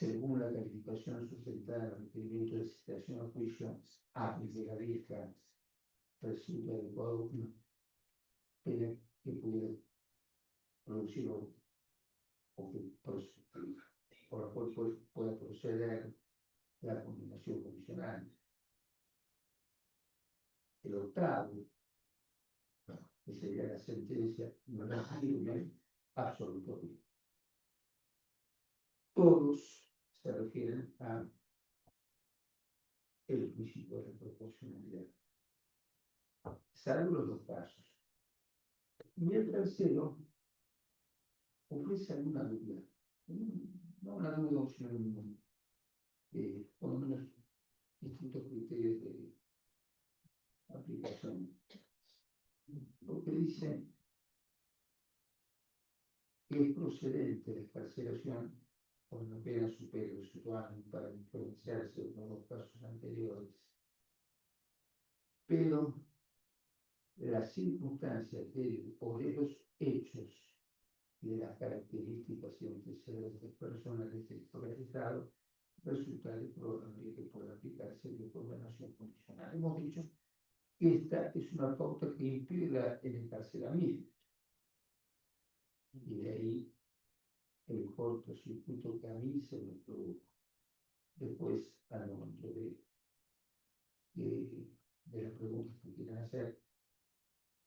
según la calificación sustentada en el requerimiento de citación a juicio, que la vieja resulta adecuado una pena que pudiera producir o que por la cual pueda proceder la condenación condicional. El octavo, que sería la sentencia no firme absolutoria. Todos se refieren a el principio de proporcionalidad, salvo los dos casos. Y el tercero ofrece alguna duda, no una duda, sino por lo menos distintos criterios de aplicación. Porque dice que es procedente la excarcelación cuando apenas supera los 8 años para diferenciarse de los dos casos anteriores. Pero las circunstancias o de los hechos y de las características y antecedentes personales del procesado resulta probable que pueda aplicarse de condenación condicional. Hemos dicho que esta es una pauta que impide el encarcelamiento. Y de ahí el cortocircuito que a mí se me produjo. Después, al momento de las preguntas que quieran hacer,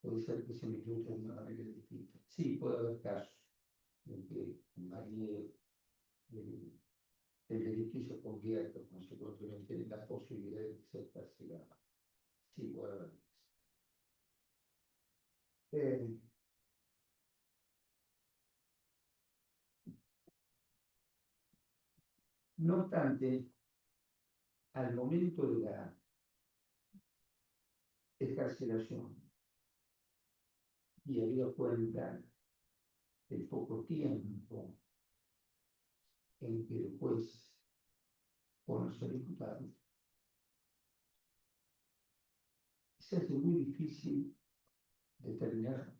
puede ser que se me incluya de una manera distinta. Sí, puede haber casos en que varíe el delito y se convierta consecuentemente en la posibilidad de ser carcelado. Sí, puede haber. No obstante, al momento de la excarcelación, y habida cuenta el poco tiempo en que el juez conoce al imputado, se hace muy difícil determinar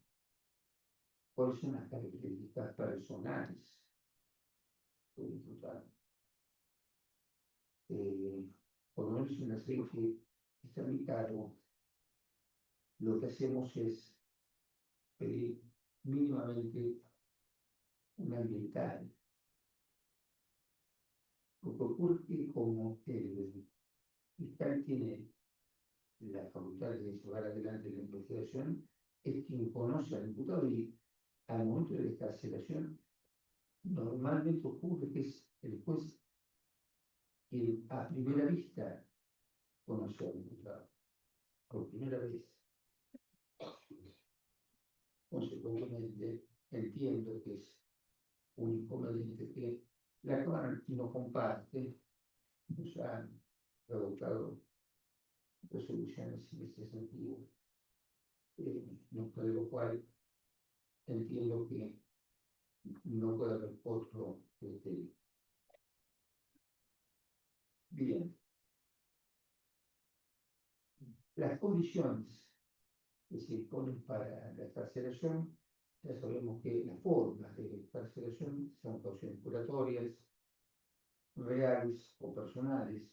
cuáles son las características personales del imputado. Por lo menos en la serie que está en mi cargo, lo que hacemos es pedir mínimamente un ambiental. Lo que ocurre que como el fiscal tiene la facultad de llevar adelante la investigación, es quien conoce al imputado y al momento de la excarcelación normalmente ocurre que es el juez quien a primera vista conoce al imputado, por primera vez. Consecuentemente, entiendo que es un inconveniente que la Cámara no comparte, nos han adoptado resoluciones en ese sentido, de lo cual entiendo que no puede haber otro criterio. Bien. Las condiciones que se imponen para la excarcelación, ya sabemos que las formas de excarcelación son cauciones curatorias, reales o personales.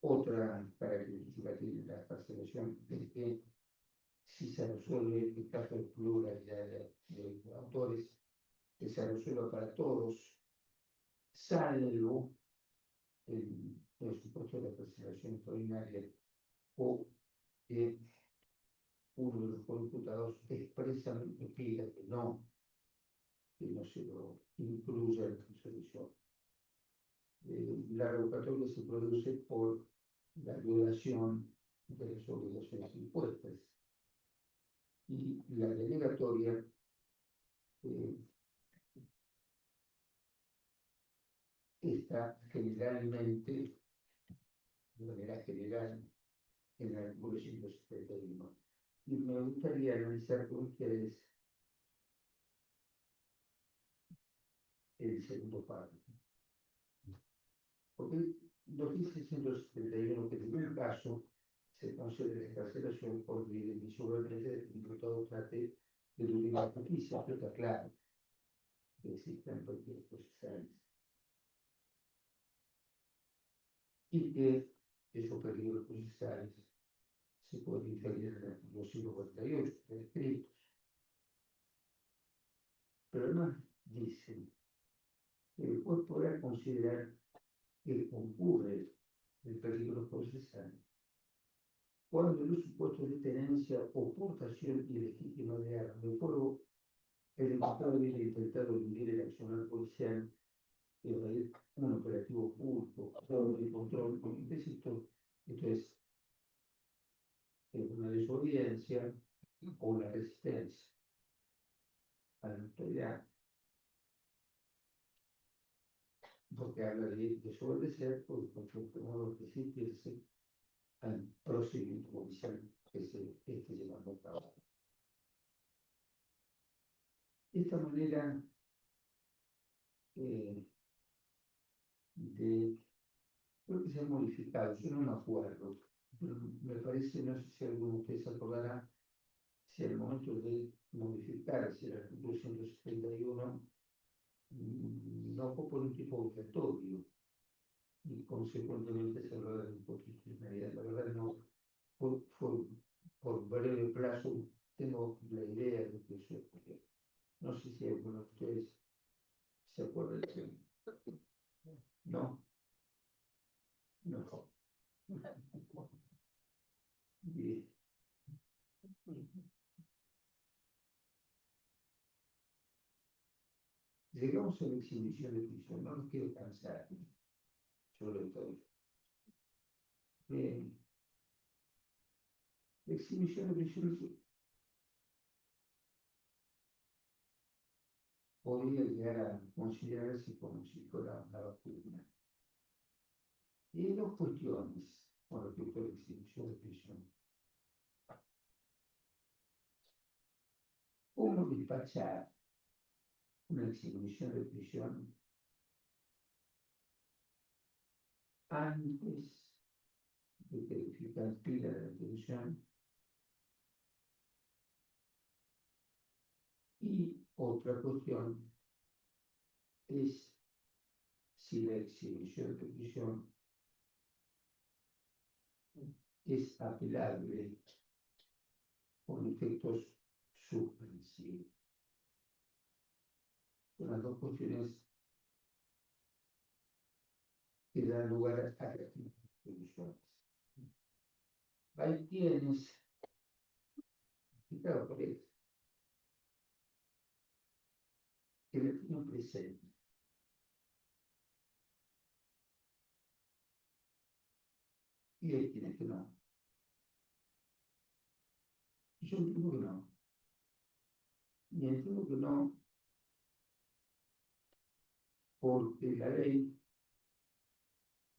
Otra característica que tiene la excarcelación es que si se resuelve el caso de pluralidad de autores, que se resuelva para todos, salvo el supuesto de la excarcelación extraordinaria o que uno de los imputados expresamente pida que no se lo incluya en la resolución. La revocatoria se produce por la violación de las obligaciones impuestas y la denegatoria está generalmente, de manera general, en el artículo 171. Y me gustaría analizar con ustedes el segundo párrafo. Porque 2671, que en ningún caso se concede la excarcelación por indisoluble el imputado trate de durar la justicia, pero está claro que existen partidos procesales. y que esos peligros procesales se pueden inferir en el artículo 148 del escrito. Pero además dicen que el juez podrá considerar que concurre el peligro procesal cuando los supuestos de tenencia o portación ilegítima de armas de fuego, el imputado hubiera intentado eludir el accionar policial, evadir un operativo público o el control implícito. Esto es una desobediencia o una resistencia a la autoridad, porque habla de desobedecer por cualquier modo resistirse al procedimiento judicial que se esté llevando a cabo. De esta manera creo que se ha modificado, yo no me acuerdo, pero me parece, no sé si alguno de ustedes se acordará, si al momento de modificarse el artículo 171 no fue por un tipo obligatorio y consecuentemente se habló de inconstitucionalidad. La verdad no fue por breve plazo, tengo la idea de que eso es porque no sé si alguno de ustedes se acuerda de eso. No, no. Bien. Llegamos a la exhibición de prisión, no nos quiero cansar sobre todo. La exhibición de prisión podría llegar a considerarse como si fuera una vacuna. Y hay dos cuestiones con respecto a la exhibición de prisión. ¿Cómo despachar una exhibición de prisión antes de que el fiscal pida la detención? Y otra cuestión es si la exhibición de prisión es apelable con efectos suspensivos. Son las dos cuestiones que dan lugar a las discusiones. Hay quienes, y claro, por eso, que le tienen presente y hay quienes que no. Yo entiendo que no. Y entiendo que no porque la ley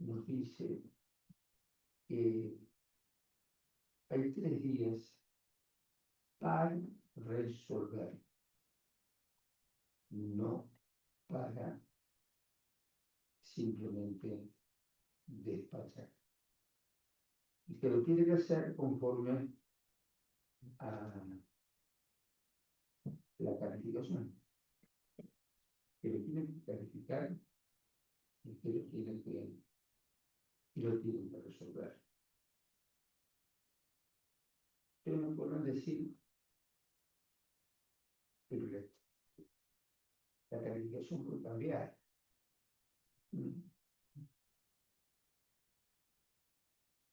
nos dice que hay 3 días para resolver, no para simplemente despachar. Y que lo tiene que hacer conforme a la calificación, que lo tiene que calificar y que lo tienen que resolver. Pero me podrán decir, pero la calificación puede cambiar.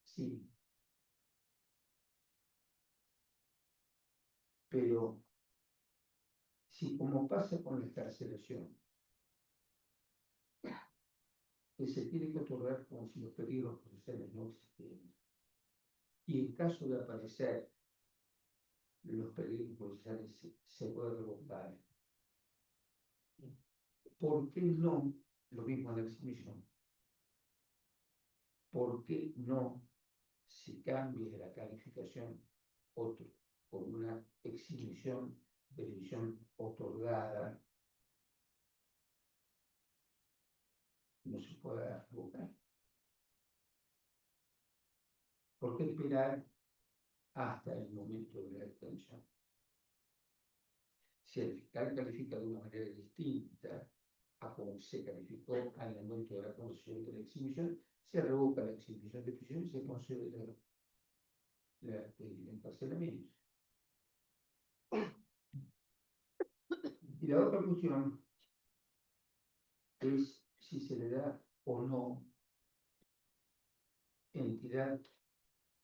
Sí, pero si como pasa con la excarcelación, que se tiene que otorgar como si los peligros procesales no existieran, y en caso de aparecer los peligros procesales se puede revocar, ¿por qué no lo mismo en la exhibición? ¿Por qué no se cambia la calificación otro, por una exhibición de prisión otorgada, no se pueda revocar? ¿Por qué esperar hasta el momento de la detención? Si el fiscal califica de una manera distinta a como se calificó al momento de la concesión de la exhibición, se revoca la exhibición de prisión y se concede el encarcelamiento. Y la otra cuestión es si se le da o no entidad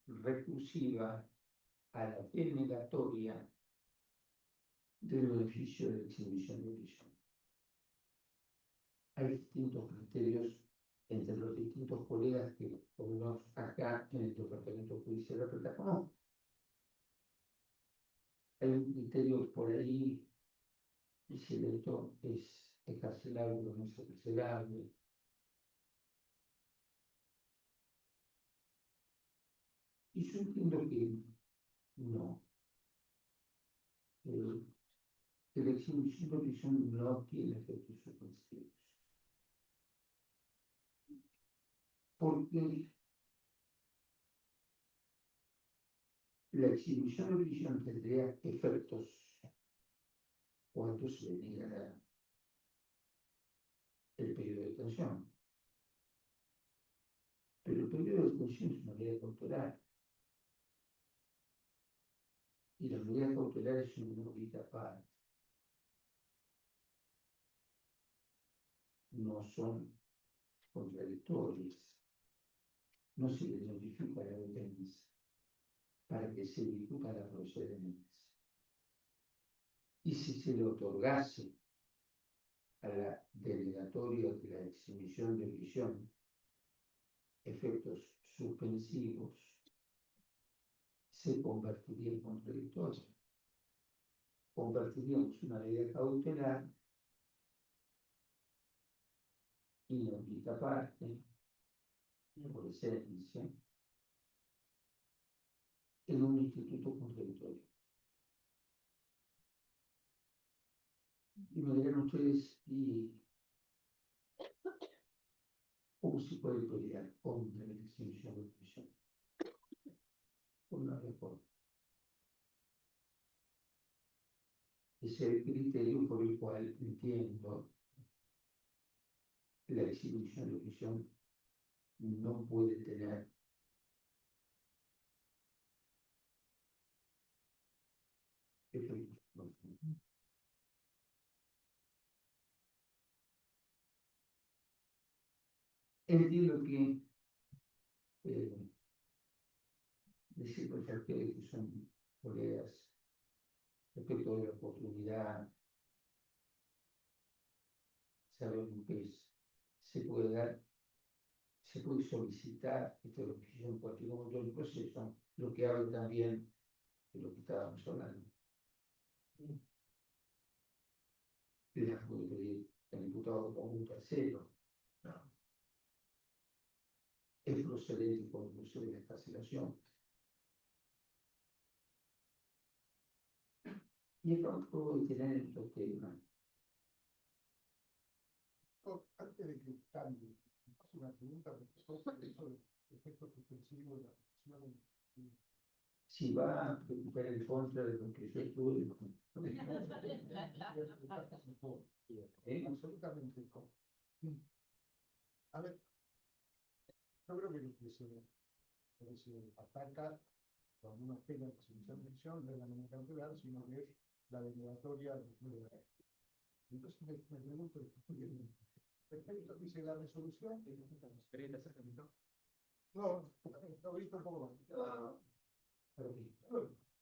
recursiva a la denegatoria del beneficio de la exhibición de prisión. Hay distintos criterios entre los distintos colegas que, por lo menos acá en el Departamento Judicial de La Plata, no. Hay un criterio por ahí, y si el delito es encarcelable o no es encarcelable. Y yo entiendo que no. Que la exhibición de prisión no tiene efectos suspensivos. Porque la exhibición de prisión tendría efectos cuando se denegara el periodo de detención. Pero el periodo de detención es una medida cautelar. Y la medida cautelar es una medida aparte. No son contradictorias. No se le notifica la defensa para que se discuta la procedencia. Y si se le otorgase a la denegatoria de la exhibición de prisión efectos suspensivos, se convertiría en contradictorio. Convertiríamos una medida cautelar inaudita parte, por esencia, en un instituto contradictorio. Y me dirán ustedes, ¿y cómo se puede pelear contra la exhibición de prisión? Por una reforma. Ese es el criterio por el cual entiendo la exhibición de prisión no puede tener efectos. Entiendo que decir por ejemplo que son colegas respecto de la oportunidad, sabemos que se puede dar, se puede solicitar esta oposición en cualquier momento del proceso, lo que habla también de lo que estábamos hablando. La puede pedir el diputado como un tercero. No. Es procedente por el proceso de la escarcelación. Y esto puedo detener en estos temas. Antes de que cambie, hace una pregunta, profesor, sobre el efecto suspensivo de la acción. Si va a preocupar en contra de lo que yo estuve. Absolutamente. A ver, yo creo que lo que se ataca con una pena de exhibición de prisión no es la manera cautelar, sino que es la denegatoria de la. Entonces me pregunto, respecto, dice la resolución. No, lo he visto un poco más.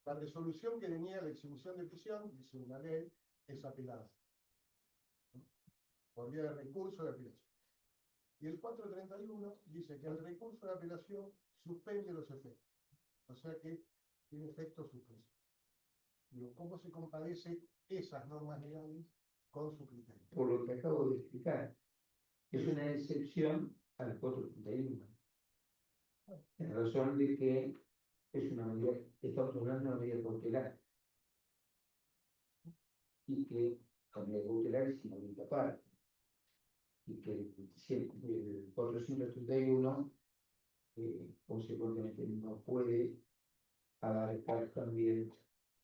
La resolución que tenía la exhibición de prisión, dice una ley, es apelada. Por vía de recurso de apelación. Y el 431 dice que el recurso de apelación suspende los efectos. O sea que tiene efectos suspensivos. Digo, ¿cómo se compadece esas normas legales con su criterio? Por lo que acabo de explicar, es una excepción al 431. En razón de que es una medida, estamos hablando de una medida cautelar. Y que la medida cautelar es una parte. Y que el 431 consecuentemente no puede abarcar también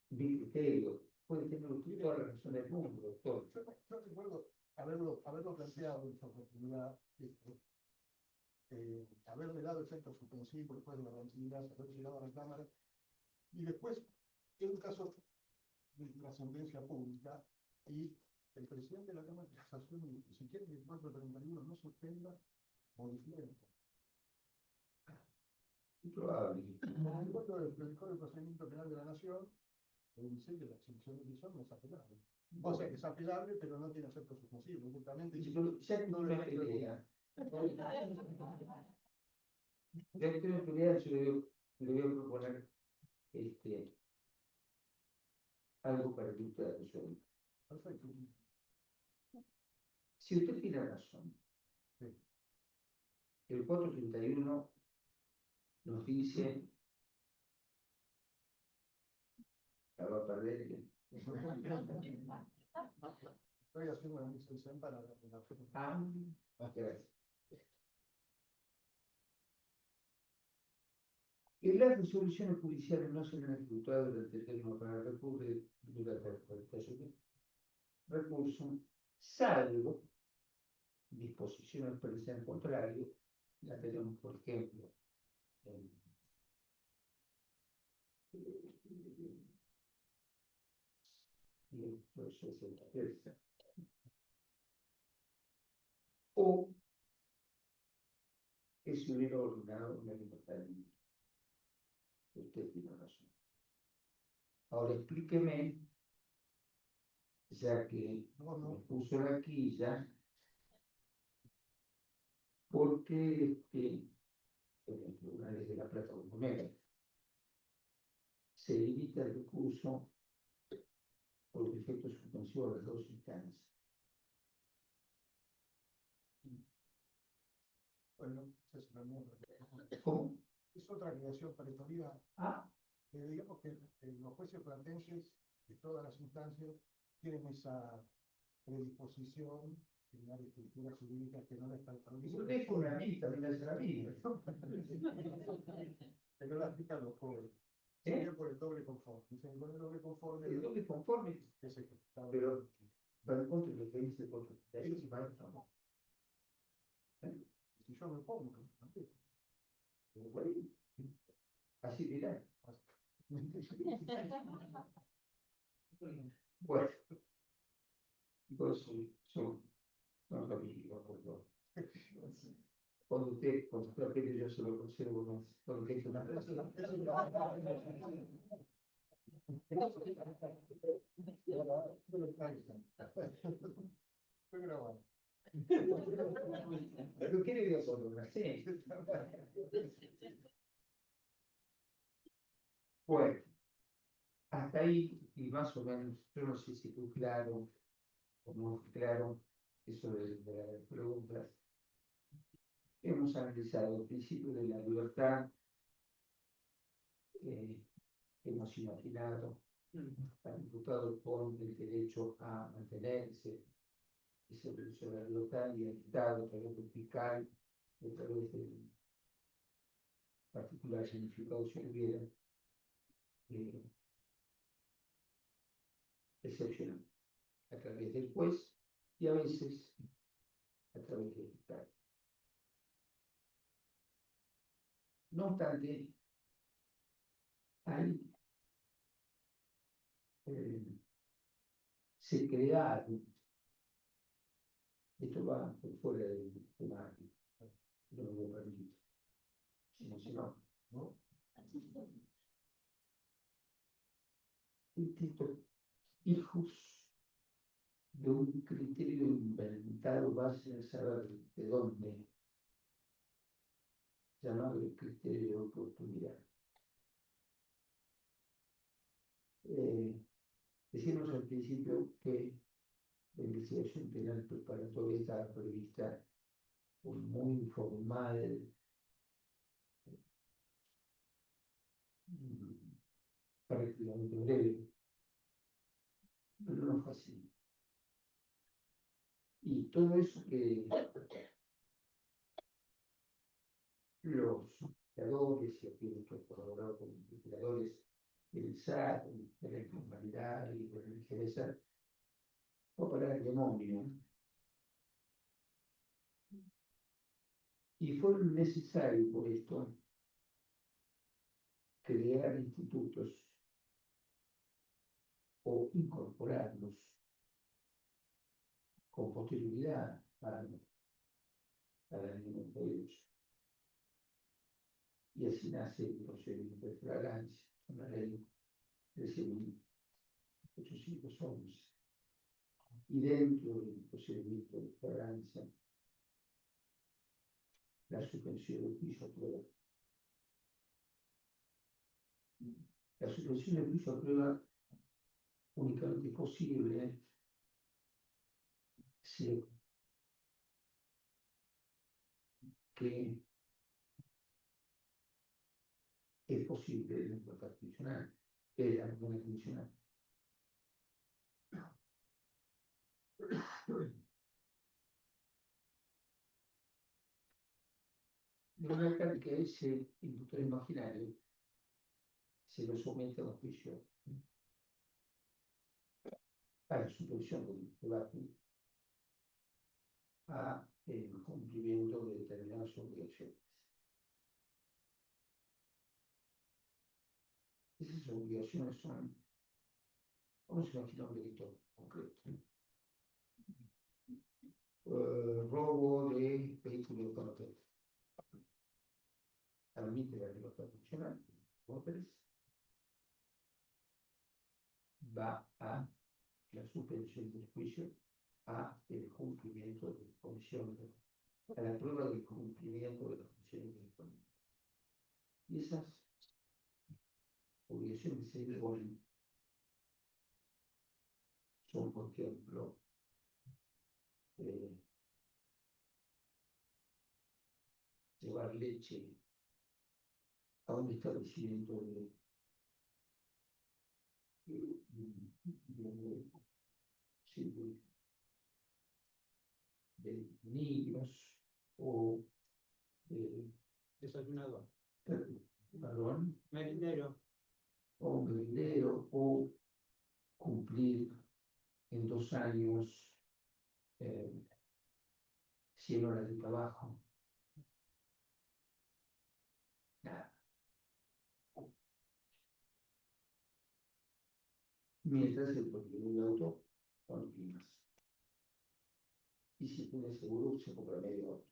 mi criterio. Puede tener usted toda la razón del mundo, doctor. Yo recuerdo haberlo planteado en su oportunidad, haberle dado efecto suspensivo después de la tranquilidad, haber llegado a la Cámara, y después, en un caso de trascendencia pública, y el presidente de la Cámara de Casación dijo, si quiere que el 431 no suspenda, modifiquen. Improbable. El procedimiento penal de la Nación dice que la exhibición de prisión no es apelable. O sea, que es apelable, pero no tiene efecto suspensivo. Justamente, Ya que no me pelea. Ya que no pelea, yo le voy a proponer algo para que usted resuelva. perfecto. Si usted tiene razón, Sí. el 431 nos dice, la va a perder. Estoy haciendo una extensión para la Gracias. Y las resoluciones judiciales no serán ejecutadas durante el término para recurrir durante la recurso, salvo disposiciones expresas en contrario. La tenemos, por ejemplo, en el proceso de la fuerza. O que se hubiera ordenado una libertad libre. Usted tiene razón. Ahora explíqueme, ya que me puso la quilla, porque en los tribunales de La Plata o Moneda se limita el recurso por efecto suspensivo a las dos instancias. Bueno, es ¿Cómo? otra creación territorial. Digamos que los jueces platenses de todas las instancias tienen esa predisposición en la estructura jurídica que no la está Yo dejo una lista, también es la mía. que no la aplican los jóvenes. Sería por el doble conforme. Dicen, con el doble conforme. El doble conforme, Ese que está pero para el contra lo que dice el contra. Eso sí, va a no. Si yo me pongo, Bueno, así dirá. Bueno, entonces son amigos, por favor. Cuando usted aprende, yo se lo conservo más. Cuando usted una fue grabado. ¿Pero qué le digo por una? Sí. Bueno, hasta ahí, y más o menos, yo no sé si fue claro o no fue claro, eso de las preguntas. Hemos analizado el principio de la libertad, hemos imaginado al imputado con el derecho a mantenerse, ese derecho a la libertad y al Estado, a través del fiscal, a través del particular significado si hubiera, excepcional, a través del juez y a veces a través del fiscal. No obstante, hay se crearon, esto va por fuera del tema, no lo permito, si no, ¿no? Estos hijos de un criterio inventado base a saber de dónde, llamado el criterio de oportunidad. Decimos al principio que la investigación penal preparatoria estaba prevista con muy formal prácticamente breve, pero no fue así. Y todo eso que los creadores y aquellos que han colaborado con los investigadores del SAT, de la informalidad y de la ligereza, fue para el demonio, Y fue necesario por esto crear institutos o incorporarlos con posterioridad a la ley de derechos. Y así nace el procedimiento de flagrancia, una ley de 1811. Y dentro del procedimiento de flagrancia, la suspensión del juicio a prueba. La suspensión del juicio a prueba únicamente es posible si que es posible en la libertad condicional, es la pena condicional. De manera que a ese inductor imaginario se lo somete a un juicio a la suspensión del debate, a el cumplimiento de determinadas obligaciones. Esas obligaciones son, vamos a imaginar un delito concreto. Robo de vehículo de conductor. Admite la libertad funcional, López va a la suspensión del juicio, a el cumplimiento de las condiciones, a la prueba del cumplimiento de las condiciones de disponibilidad. Y esas obligaciones se imponen son, por ejemplo, llevar leche a un establecimiento de niños o Desayunador. perdón, Merendero. o un merendero o cumplir en 2 años 100 horas de trabajo. Nada. Mientras el propietario del auto no lo primas. Y si tiene seguro, se compra medio auto.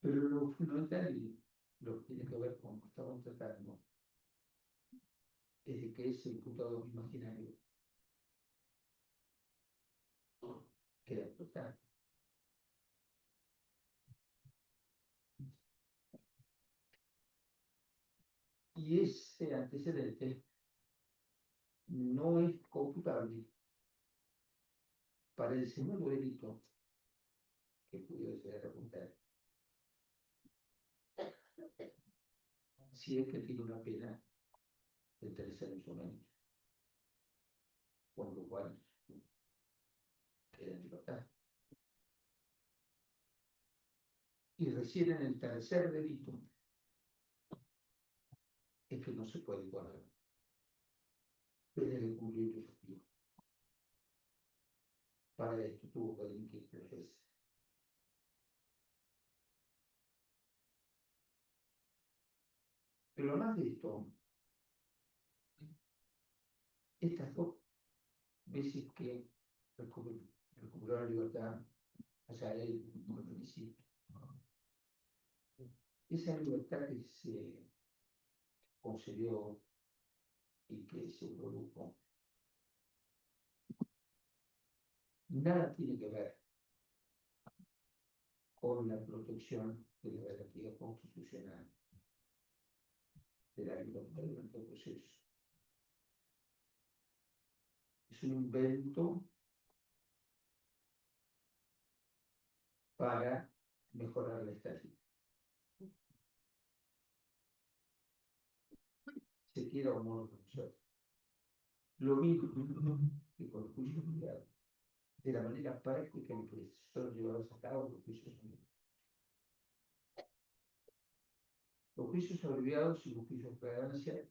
Pero lo fundamental y lo que tiene que ver con lo que estamos tratando es de que ese imputado imaginario queda total. Y ese antecedente no es computable para el segundo delito que pudiera llegar a apuntar. Si es que tiene una pena de 3 años o menos, con lo cual queda en libertad. Y recién en el tercer delito es que no se puede guardar. Tiene que cumplir el objetivo. Para esto tuvo que delinquir 3 veces. Pero además de esto, estas 2 veces que recuperó la libertad, allá él, lo felicito. Esa libertad que se concedió y que se produjo, nada tiene que ver con la protección de la garantía constitucional de la libertad durante el proceso. Es un invento para mejorar la estadía. Se quiera o no reconocer. Lo mismo que con los juicios obligados. De la manera práctica en que son llevados a cabo los juicios obligados. Los juicios abreviados y los juicios de flagrancia,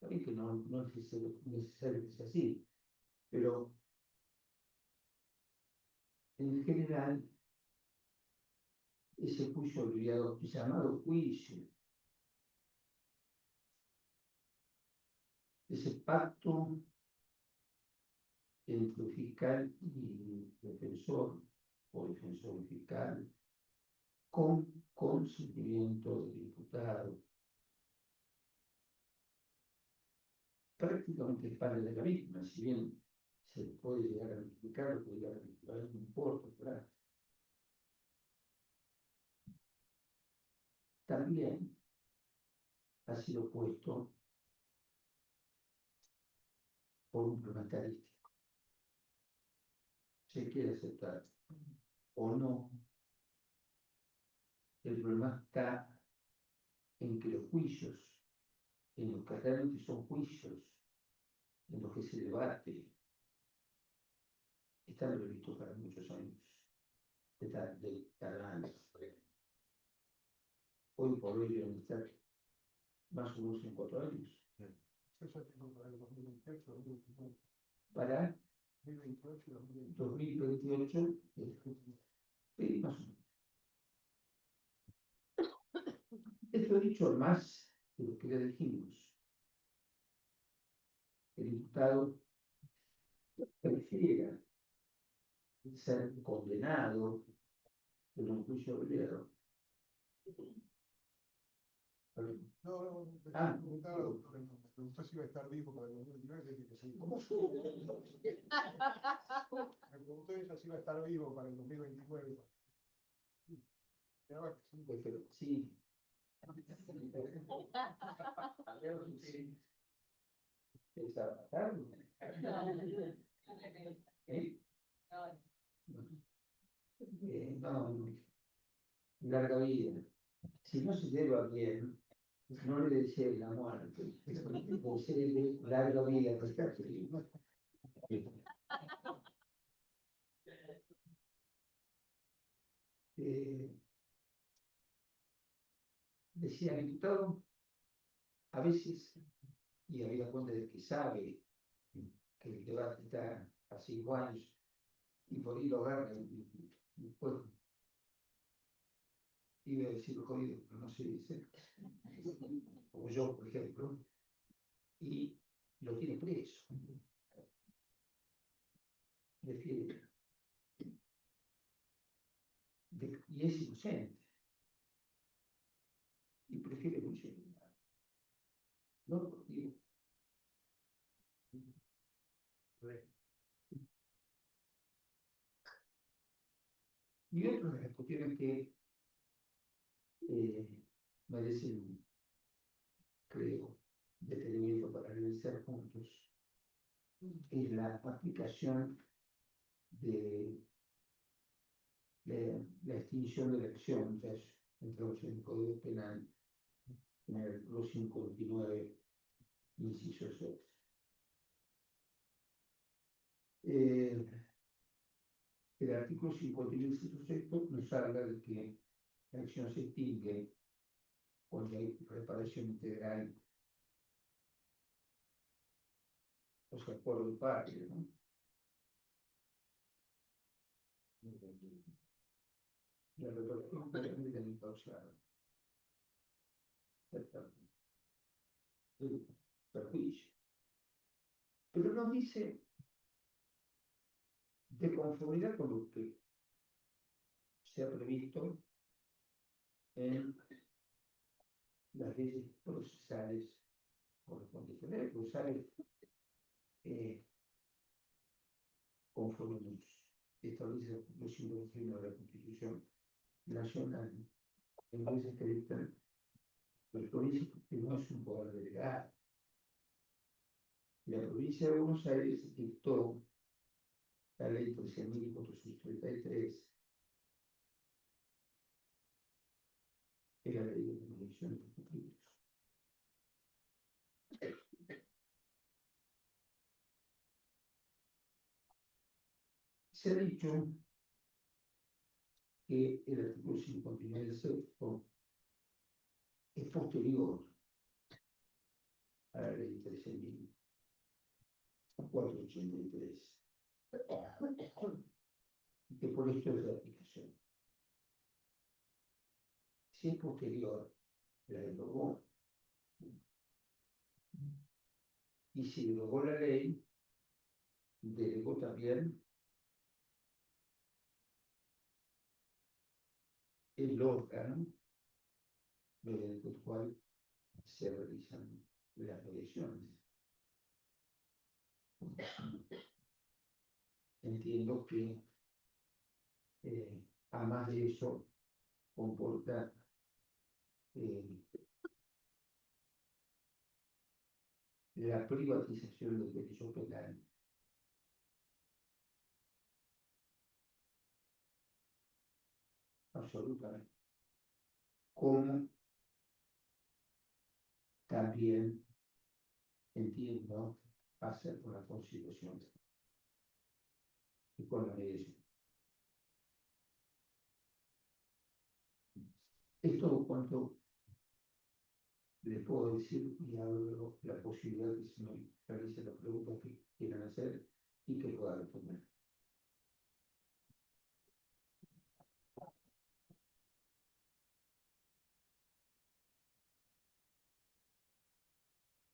también que no es necesario que sea así, pero en general, ese juicio obligado, llamado juicio, ese pacto entre fiscal y defensor, o defensor y fiscal, con consentimiento del imputado, prácticamente es padre de la víctima, si bien se puede llegar a notificar, puede llegar a notificar, no importa, ¿verdad? También ha sido puesto por un problema estadístico. Se quiere aceptar o no, el problema está en que los juicios, en los que realmente son juicios, en los que se debate, están previstos para muchos años, de cada año. Hoy por hoy deben estar más o menos en 4 años. Eso es para el 2028, 2029. Para 2028 y 2029. 2028, más o menos. Esto he dicho más de lo que ya dijimos. El imputado prefiera ser condenado en un juicio obrero. No, Ah. me preguntó si iba a estar vivo para el 2029, le dije que sí. Me preguntó ella si iba a estar vivo para el 2029. Miraba que sí. Pues, pero sí. Pensaba matarlo. ¿Eh? No, larga vida. Si no se lleva bien, no le desee la muerte, desee larga vida, pues está feliz. Decía el diputado, a veces, y había cuenta de que sabe que el debate está a 5 años, y por ahí lo agarra y pues, iba a decir jodido, pero no se dice, como yo, por ejemplo, y lo tiene preso. Prefiere, y es inocente, y prefiere mucho. No, digo, y otras de las cuestiones que merecen, creo, detenimiento para analizar juntos, es la aplicación de la extinción de la acción, ya es introducción en el Código Penal, en el artículo 59, inciso 6. El artículo 51, inciso 6 nos habla de que la acción se extingue cuando hay reparación integral, o sea, acuerdo de parte, ¿no? La reparación integral del causado. El perjuicio. Pero nos dice, de conformidad con lo que se ha previsto en las leyes procesales correspondientes. Las leyes procesales, conforme nos establece el artículo 51 de la Constitución Nacional, en leyes que dictan los provincias, que no es un poder delegado. La provincia de Buenos Aires dictó la ley 13.433, que es la ley de condiciones de conflictos. Se ha dicho que el artículo 59 del sexto es posterior a la ley 13.483. que por esto es de aplicación. Si es posterior, la derogó. Y si derogó la ley, delegó también el órgano mediante el cual se realizan las elecciones. Entiendo que, además de eso, comporta la privatización del derecho penal. Absolutamente. Como también entiendo pasa con la Constitución y con la mediación. Es todo cuanto le puedo decir y abro la posibilidad de que se me realicen las preguntas que quieran hacer y que pueda responder.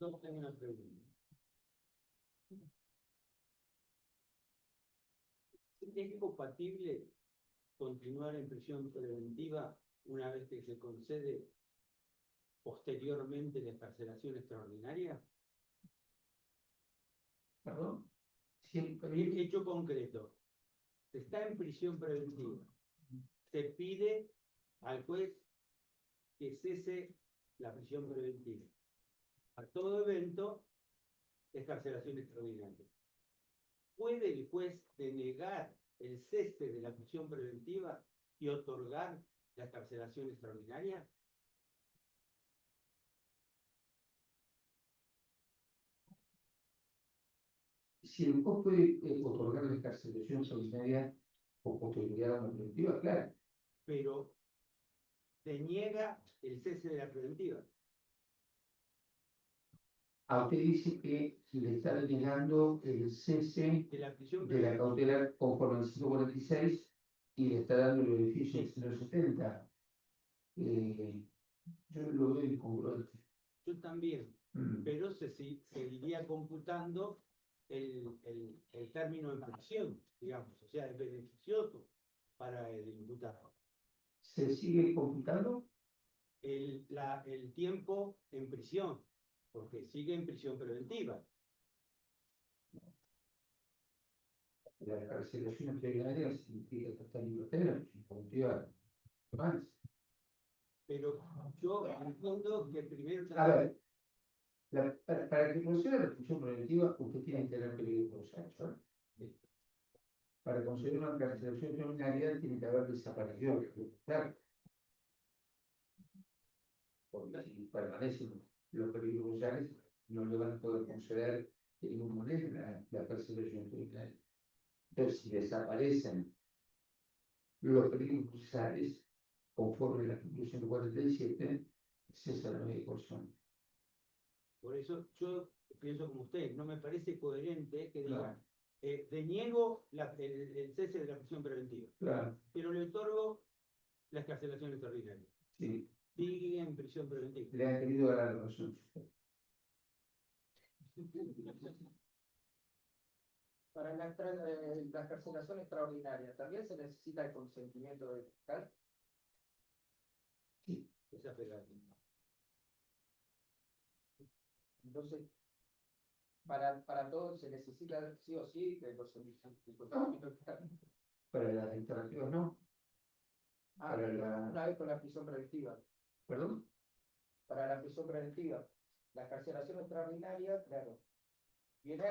Yo tengo una pregunta. ¿Es compatible continuar en prisión preventiva una vez que se concede posteriormente la excarcelación extraordinaria? ¿Perdón? Siempre. Hecho concreto. Se está en prisión preventiva. Se pide al juez que cese la prisión preventiva. A todo evento, excarcelación extraordinaria. ¿Puede el juez denegar el cese de la prisión preventiva y otorgar la excarcelación extraordinaria? Si el juez puede otorgar la excarcelación extraordinaria o posterioridad a una preventiva, claro. Pero deniega el cese de la preventiva. A usted dice que le está denegando el cese De la prisión de la preventiva. cautelar conforme al 146 y le está dando el beneficio del 170. Yo lo veo incongruente. Yo también. Pero se iría computando el término de prisión, digamos, o sea, es beneficioso para el imputado. ¿Se sigue computando? El tiempo en prisión, porque sigue en prisión preventiva. La excarcelación extraordinaria significa que está en libertad, la prisión preventiva más. Pero yo entiendo que primero... A ver, para que funcione la prisión preventiva, usted tiene que tener peligro por los hechos. Para conseguir una excarcelación extraordinaria tiene que haber desaparecido. Claro. Porque si permanecen los periodistas, no le van a poder conceder de ninguna manera la excarcelación extraordinaria. Entonces, si desaparecen los periodistas, conforme a la Constitución 47, cesa la media porción. Por eso yo pienso como usted, no me parece coherente que diga, Claro. deniego el cese de la prisión preventiva, Claro, pero le otorgo la excarcelación extraordinaria. sí, Sigue en prisión preventiva. le han querido dar la razón. Para la excarcelación extraordinaria, ¿también se necesita el consentimiento del fiscal? Sí. Esa pegada. Entonces, para todos se necesita sí o sí el consentimiento del fiscal. Para las alternativas no. Ah, Para la... una vez con la prisión preventiva. ¿Perdón? Para la prisión preventiva. La excarcelación extraordinaria, claro, viene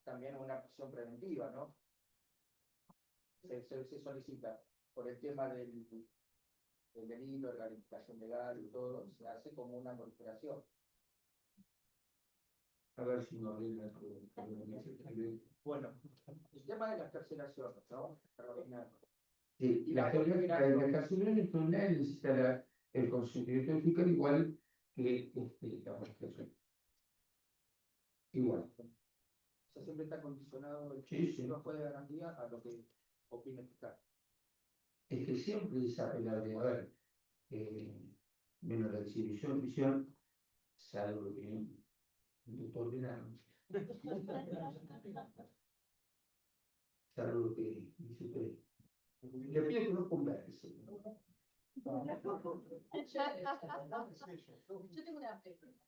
también a una prisión preventiva, ¿no? Se solicita por el tema del delito, de la calificación legal y todo, se hace como una modificación. A ver si no viene Bueno, el tema de la excarcelación, ¿no? Extraordinaria. sí, y la excarcelación extraordinaria necesita el consentimiento del fiscal igual que la prestación. Igual. O sea, siempre está condicionado el Sí, sí. no puede garantía a lo que opina fiscal. Es que siempre es apelable, a ver, menos la exhibición, visión, salvo que no por ordenar, salvo que dice usted. Le pido que no converse. Yo tengo una pregunta.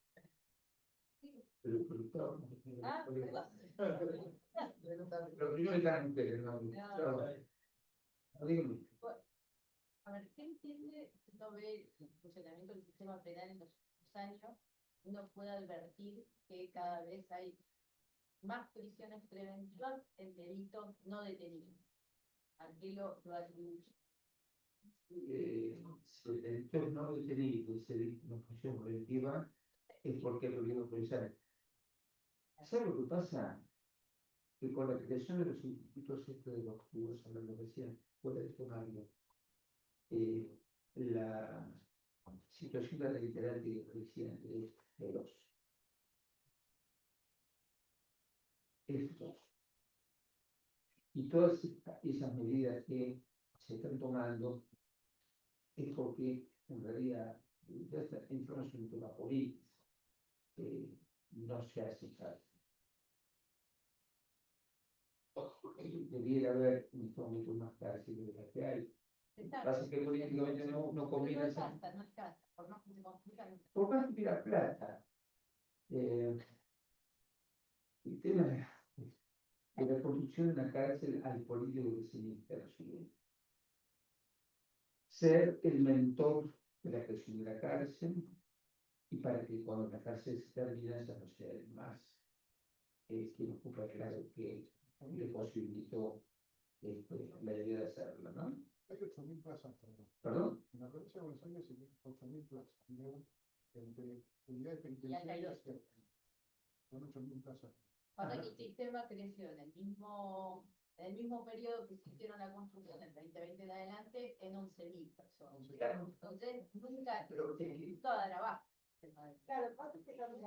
Pero todo, Perdón. lo primero es la mujer, no. Dígame. A ver, ¿qué entiende si uno ve el funcionamiento del sistema penal en los últimos años? Uno puede advertir que cada vez hay más prisiones preventivas en delitos no detenidos. ¿A qué lo atribuye? Si el delito no detenido es una función preventiva, es porque lo quiero pensar. ¿Sabe lo que pasa? Que con la creación de los institutos estos de los que estuvimos hablando recién, fuera de temario, la situación de la literal que decían de los estos y todas esas medidas que se están tomando es porque en realidad ya entramos en un tema político, no se hace caso. Debiera haber en este momento más cárceles de las que hay. Pasa que políticamente no conviene No hacer. alcanza, por no se complican. Por más que tira plata, el tema de la construcción de una cárcel al político que se necesita lo siguiente. Ser el mentor de la creación de la cárcel y para que cuando la cárcel se termina ya no sea el más quien ocupa el cargo que le posibilitó la idea de hacerlo, ¿no? Hay 8.000 plazas, perdón. ¿Perdón? En la provincia de Buenos Aires hay 8.000 plazas, ¿no? Entre unidades penitenciarias son 8.000 plazas. Pasa que el sistema creció en el mismo periodo que se hicieron la construcción, del 2020 en adelante, en 11.000 personas. Claro. Entonces, nunca Pero, toda la base. Claro, pasa que también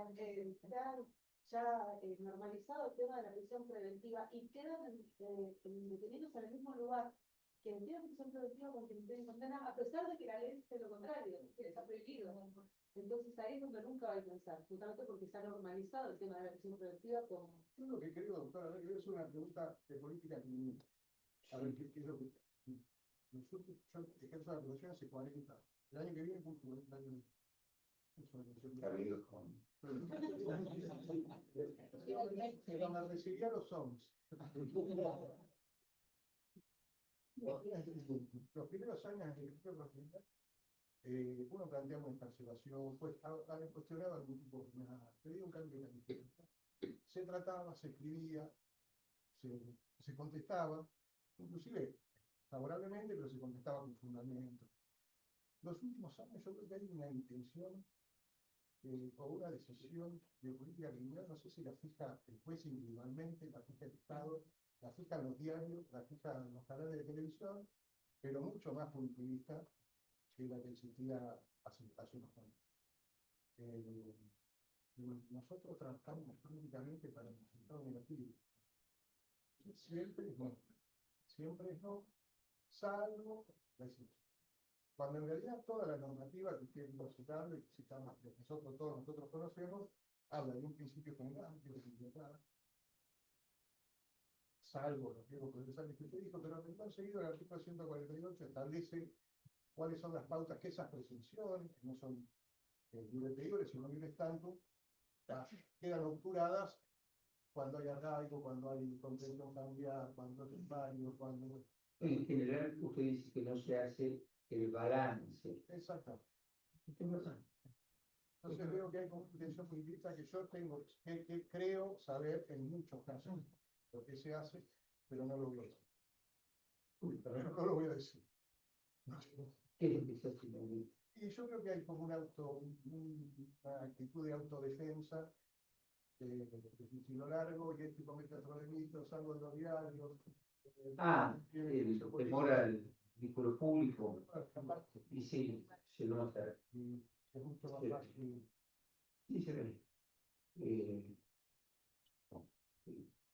está ya normalizado el tema de la prisión preventiva y quedan detenidos en el mismo lugar que tienen prisión preventiva con quien tienen condena, a pesar de que la ley dice lo contrario, que está prohibido. Entonces ahí es donde nunca va a alcanzar, justamente porque está normalizado el tema de la prisión preventiva como... Yo lo que creo, doctor, a ver, yo es una pregunta de política criminal. A ver, ¿qué es lo que... Nosotros, yo ejerzo la profesión hace 40 años. El año que viene cumplo 40 años. Pero me recibí a los 11. Los primeros años de ejercicio profesional, uno plantea una encarcelación, pues habían cuestionado algún tipo de nada, pedía un cambio de calificación. Se trataba, se escribía, se contestaba, inclusive favorablemente, pero se contestaba con fundamento. Los últimos años yo creo que hay una intención o una decisión de política criminal, no sé si la fija el juez individualmente, la fija el Estado, la fijan los diarios, la fijan los canales de televisión, pero mucho más punitivista que la que existía hace unos años. Nosotros trabajamos políticamente para el resultado negativo. Siempre no, salvo la excepción. Cuando en realidad toda la normativa que ustedes están citando y que citamos, que todos nosotros conocemos, habla de un principio general, que es libertad, salvo los riesgos procesales que usted dijo, pero enseguida el artículo 148 establece cuáles son las pautas que esas presunciones, que no son libres sino libres tanto, quedan obturadas cuando hay arraigo, cuando hay comprensión familiar, cuando hay varios, cuando... en general, usted dice que no se hace el balance. Exacto. Entonces Veo que hay comprensión punitivista que yo tengo, que creo saber en muchos casos lo que se hace, pero no lo voy a decir. No lo voy a decir. ¿qué es lo que se hace en la ley? Y yo creo que hay como una actitud de autodefensa, de estilo largo, y este comete otro delito, salgo de los diarios. El temor al vínculo público. Y sí, se nota. Y es mucho más fácil. Sí, se ve.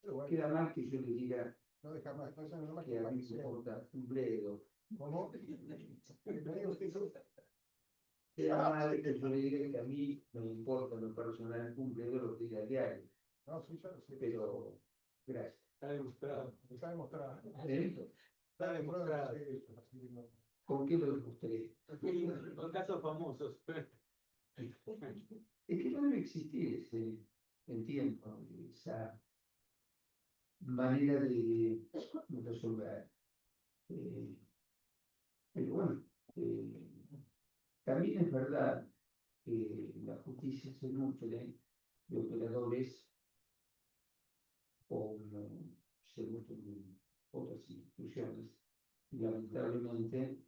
Pero bueno, Queda mal que yo le diga, no deja más, no es una norma que que a mí me parece. importa un bledo. ¿Cómo? No diga usted eso. Era mal que yo le diga que a mí me importa en lo personal un bledo lo que diga el diario, No, sí, ya lo sé. pero gracias. Está demostrado. Está demostrado. ¿Eh? Está demostrado. demostrado. que sí, eso, así que no. ¿Con qué lo demostré? Son casos famosos. Es que no debe existir ese, entiendo, esa manera de resolver. Pero bueno, también es verdad que la justicia se nutre de operadores con, según otras instituciones, y lamentablemente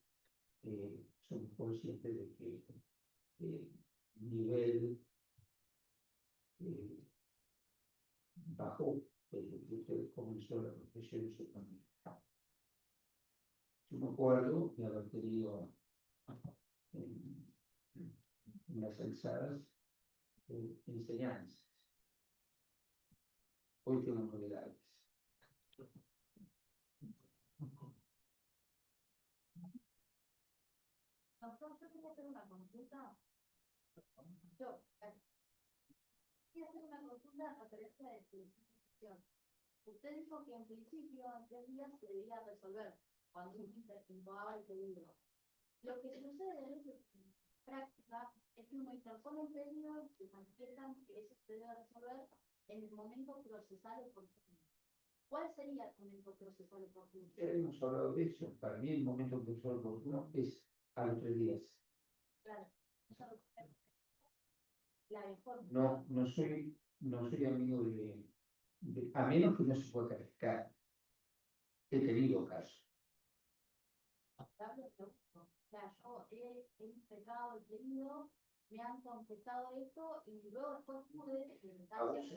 somos conscientes de que el nivel bajó desde que usted comenzó la profesión en su familia. Yo me acuerdo de haber tenido unas alzadas enseñanzas. Hoy tengo novedades. Doctor, yo quería hacer una consulta. Yo, quería hacer una consulta en referencia de institución. Usted dijo que en principio en 3 días se debía resolver cuando uno interpinaba el pedido. Lo que sucede a veces en práctica es que uno interpone el pedido y se manifiestan que eso se debe resolver en el momento procesal oportuno. ¿Cuál sería el momento procesal oportuno? Hemos hablado de eso. Para mí el momento procesal oportuno es a los 3 días. Claro, la mejor. No soy amigo a menos que no se pueda calificar. He tenido casos. O sea, yo he impecado el pedido, me han contestado esto y luego después pude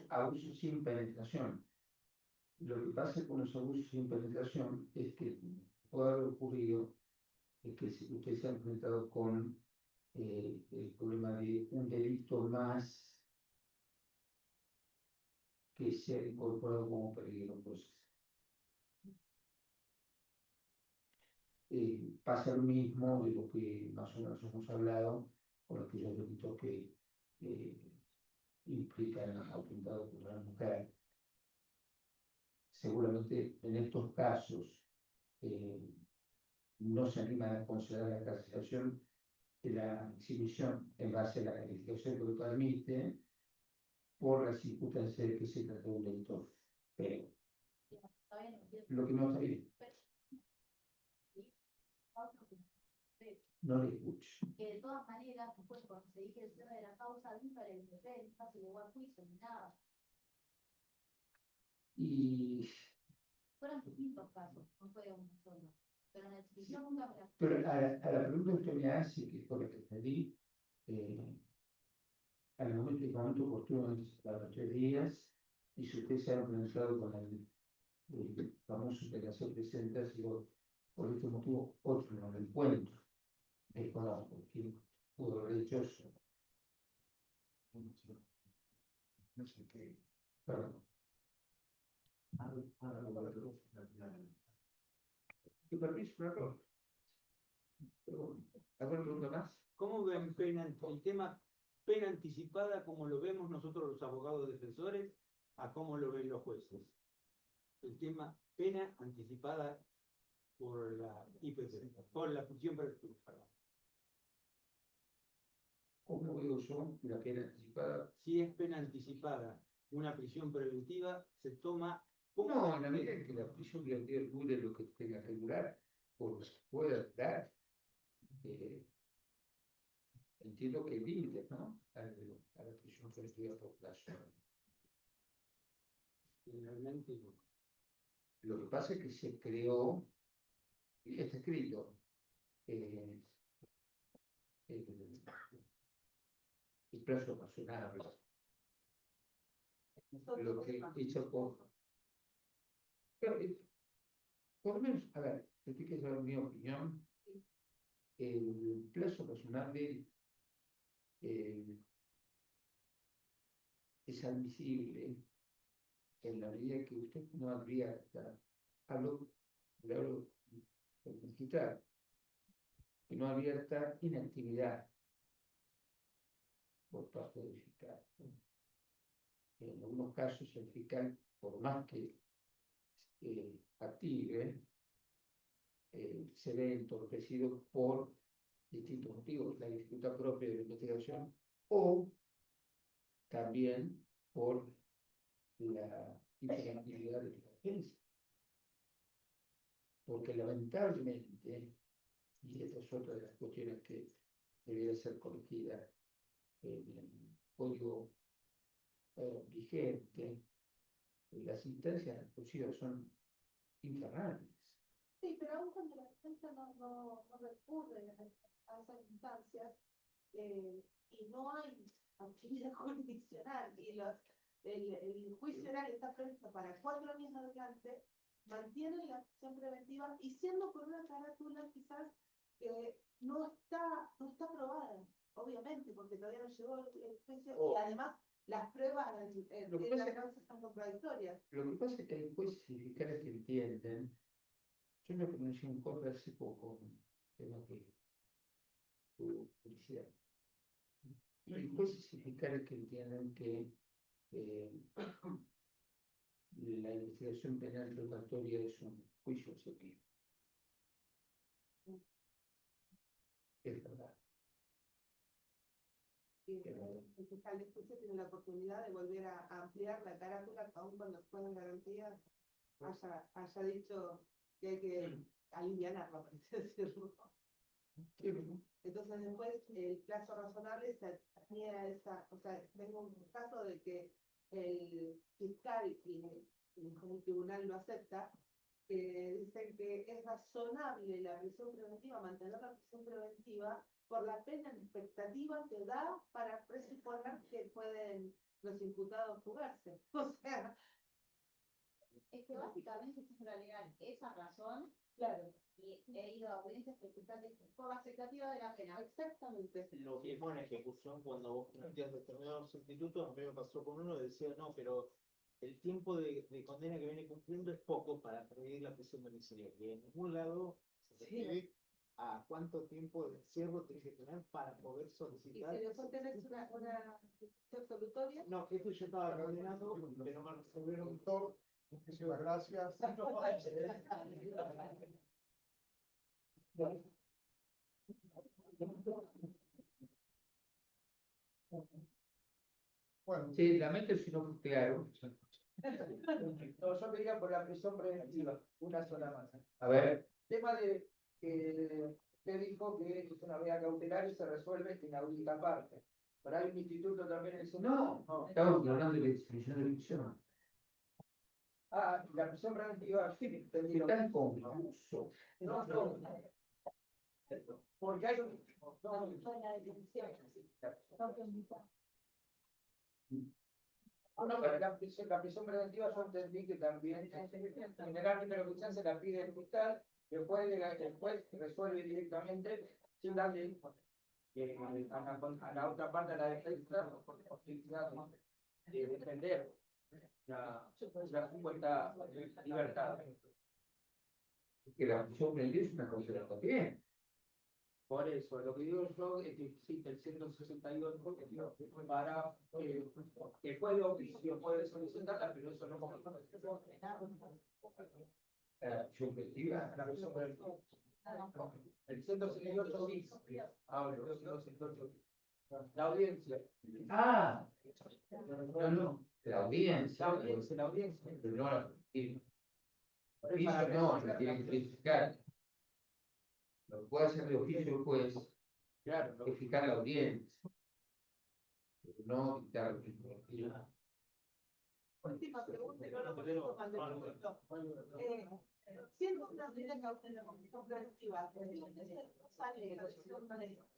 Abuso sin penetración. Lo que pasa con los abusos sin penetración es que puede haber ocurrido que si usted se ha enfrentado con el problema de un delito más que se ha incorporado como peligro procesal. Pasa lo mismo de lo que más o menos hemos hablado con aquellos delitos que implican atentado contra la mujer. Seguramente en estos casos no se animan a considerar la carcelación de la exhibición en base a la calificación que lo permite por la circunstancia de que se trata de un delito feo. Lo que no está bien. No le escucho. Que de todas maneras, después cuando se dije el cierre de la causa, nunca le defensa, se llegó a juicio ni nada. Y Fueron distintos casos, no fue uno solo. Pero en la exhibición nunca me la... pero a la pregunta que usted me hace, que fue la que pedí, al momento oportuno a los 3 días, y si usted se ha enfrentado con el famoso que la se presenta, digo, por este motivo, otro no lo encuentro. Desconozco quién pudo haber hecho eso. No sé qué. Perdón. ¿Qué permiso, un error? ¿Alguna pregunta más? ¿Cómo ven el tema pena anticipada, como lo vemos nosotros los abogados defensores, a cómo lo ven los jueces? El tema pena anticipada por la IPP, por la prisión preventiva. ¿Cómo veo yo la pena anticipada? Si es pena anticipada una prisión preventiva, se toma como... No, en la medida en que la prisión preventiva dure lo que tenga que durar, o lo que pueda durar, entiendo que hay límites, ¿no? A la prisión preventiva por plazo. Generalmente no. Lo que pasa es que se creó, y está escrito, el plazo razonable. Lo que hizo por lo menos, a ver, si usted quiere saber mi opinión, el plazo razonable es admisible en la medida que usted no habría le hablo del digital, y no abierta inactividad por parte del fiscal. En algunos casos el fiscal, por más que active, se ve entorpecido por distintos motivos, la dificultad propia de la investigación o también por la hiperactividad de la agencia. Porque lamentablemente, y esta es otra de las cuestiones que debería ser corregida en el código vigente, las instancias reclusivas son infernales. Sí, pero aún cuando la defensa no recurre a esas instancias y no hay actividad jurisdiccional y el juicio oral está previsto para 4 años adelante, mantienen la acción preventiva y siendo con una carátula quizás no está aprobada, obviamente, porque todavía no llegó el juicio y además las pruebas en la causa son contradictorias. Lo que pasa es que hay jueces y fiscales que entienden. Yo me pronuncié en contra hace poco, un tema que tuvo publicidad. Hay jueces y fiscales que entienden que la investigación penal rotatoria es un juicio objetivo. Es verdad. El fiscal de juicio tiene la oportunidad de volver a ampliar la carátula, aun cuando fue en garantías haya dicho que hay que alivianarla, por así decirlo. Entonces después el plazo razonable se adhiera a esa, o sea, tengo un caso de que el fiscal y el tribunal lo acepta, que dicen que es razonable la prisión preventiva, mantener la prisión preventiva por la pena en expectativa que da para presuponer que pueden los imputados fugarse. O sea, Es que básicamente es una legal esa razón, claro, y he ido a audiencias ejecutales por la expectativa de la pena. exactamente. Lo mismo en ejecución, cuando vos planteas determinados sustitutos, a mí me pasó con uno que decía, no, pero el tiempo de condena que viene cumpliendo es poco para prevenir la prisión domiciliaria. Y en ningún lado se refiere a cuánto tiempo de encierro tenés que tener para poder Y solicitar. si después tenés una absolutoria, No, esto yo estaba condenando, pero me resolvieron. Doctor, muchísimas gracias. Bueno, Sí, lamento si no fue claro. No, yo quería por la prisión preventiva, una sola más. A ver, Tema de que usted dijo que es una medida cautelar y se resuelve en la única parte. Pero hay un instituto también en el centro. no, estamos hablando de la extinción de prisión. Ah, la prisión preventiva, sí, entendido. Están confuso. No, no. Porque hay un. No, pero la prisión preventiva yo entendí que también, en general, primero que se la pide el fiscal, el juez resuelve directamente sin darle a la otra parte, a la defensa, por posibilidad de defender la supuesta libertad. Que la prisión preventiva es una cosa también. Por eso, lo que digo yo es que existe el 168 para que puede oficio, puede solicitarla, pero eso no como La prisión preventiva. la prisión preventiva. El 168 bis. Ahora, el 168. La audiencia. Ah, no. La audiencia. La audiencia. Pero no la preventiva. Por eso la No, se tiene que verificar. Lo que puede hacer de oficio el juez claro, es fijar la audiencia. Pero no dictar la prisión preventiva. última pregunta, y no lo conozco mal del mundo. Siendo una medida cautelar con preventiva, no sale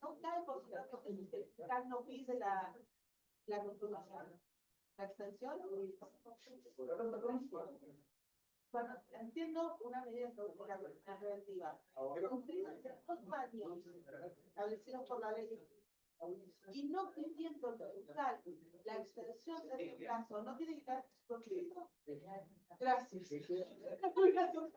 no cae por su lado que el fiscal no pide la conclusión, la extensión. Bueno, entiendo una medida cautelar preventiva. Cumplidos 2 años establecidos por la ley. Y no pidiendo que el fiscal la extensión de ese plazo no tiene que estar cumplido. Gracias.